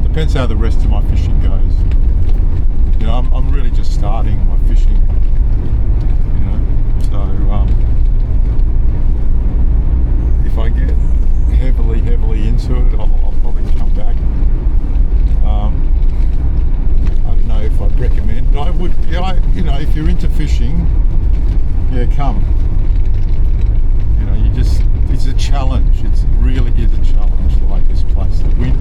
Depends how the rest of my fishing goes. I'm really just starting my fishing. So if I get heavily into it, I'll probably come back. I don't know if I'd recommend, but I would. If you're into fishing, yeah, come. It's a challenge. It really is a challenge. Like this place, the wind,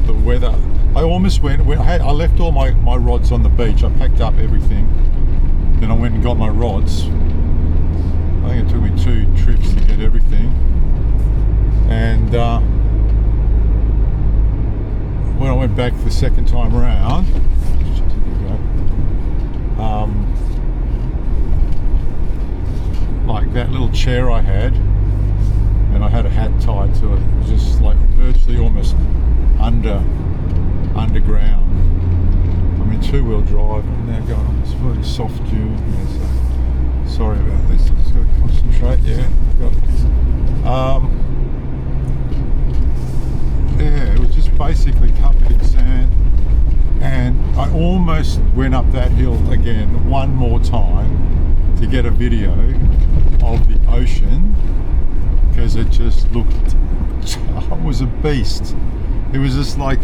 the weather. I almost went. I left all my rods on the beach. I packed up everything. Then I went and got my rods. I think it took me 2 trips to get everything. And when I went back the second time around, like that little chair I had, and I had a hat tied to it. It was just like virtually almost underground. I'm in 2-wheel drive. I'm now going on this very soft dune. Yeah, so sorry about this. I've just got to concentrate. Yeah, got it. Yeah, it was just basically covered in sand, and I almost went up that hill again one more time to get a video of the ocean because it just looked. It was a beast. It was just like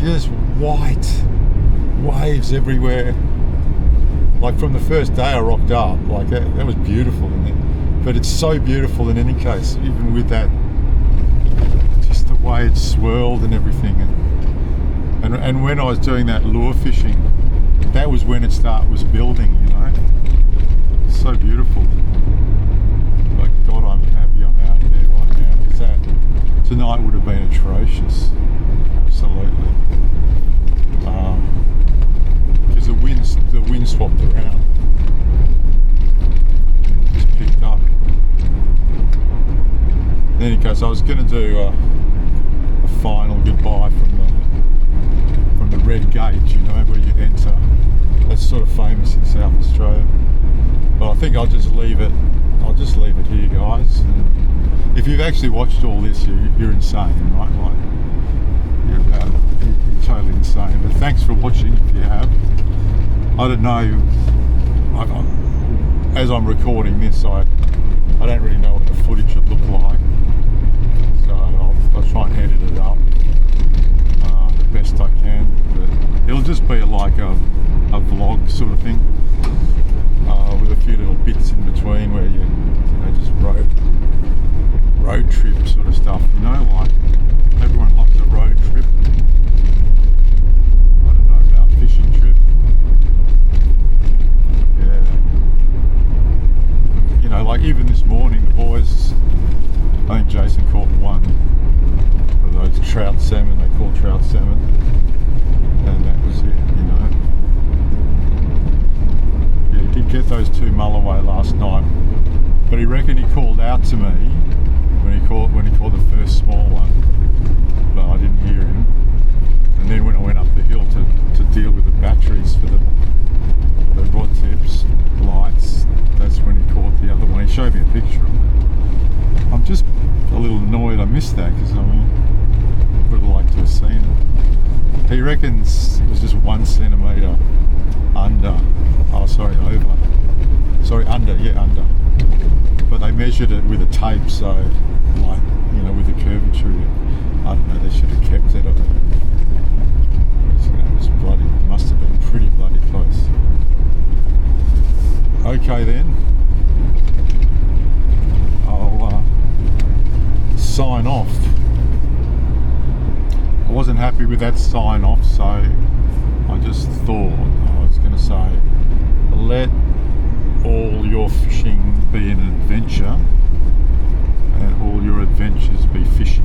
just white waves everywhere. Like from the first day I rocked up, like that was beautiful. But it's so beautiful in any case, even with that, just the way it swirled and everything. And when I was doing that lure fishing, that was when it was building, It's so beautiful. Like, God, I'm happy I'm out there right now, because tonight would have been atrocious. Absolutely. Because the wind swapped around. Just picked up. In any case, I was going to do a final goodbye from the red gate, where you enter. That's sort of famous in South Australia. But I think I'll just leave it. I'll just leave it here, guys. And if you've actually watched all this, you're insane, right? Like, you're totally insane. But thanks for watching if you have. I don't know. as I'm recording this, I don't really know what the footage would look like, so I'll try and edit it up the best I can. But it'll just be like a vlog sort of thing, with a few little bits in between where you know, just road trip sort of stuff, you know, like everyone loves a road trip. I don't know about fishing trip. Yeah. You know, like even this morning the boys, I think Jason caught one of those trout salmon, they call trout salmon, and that was it, you know. Yeah, he did get those 2 mulloway last night, but he reckoned he called out to me when he caught the first small one, but I didn't hear him. And then when I went up the hill to deal with the batteries for the rod tips, lights, that's when he caught the other one. He showed me a picture of it. I'm just a little annoyed I missed that, because I mean, would have liked to have seen it. He reckons it was just 1 centimetre under, over. Sorry, under, yeah, under. But they measured it with a tape, so like, you know, with the curvature, I don't know, they should have kept it. It was bloody, it must have been pretty bloody close. Okay then, I'll sign off. I wasn't happy with that sign off, so I just thought I was going to say, let all your fishing be an adventure and all your adventures be fishy.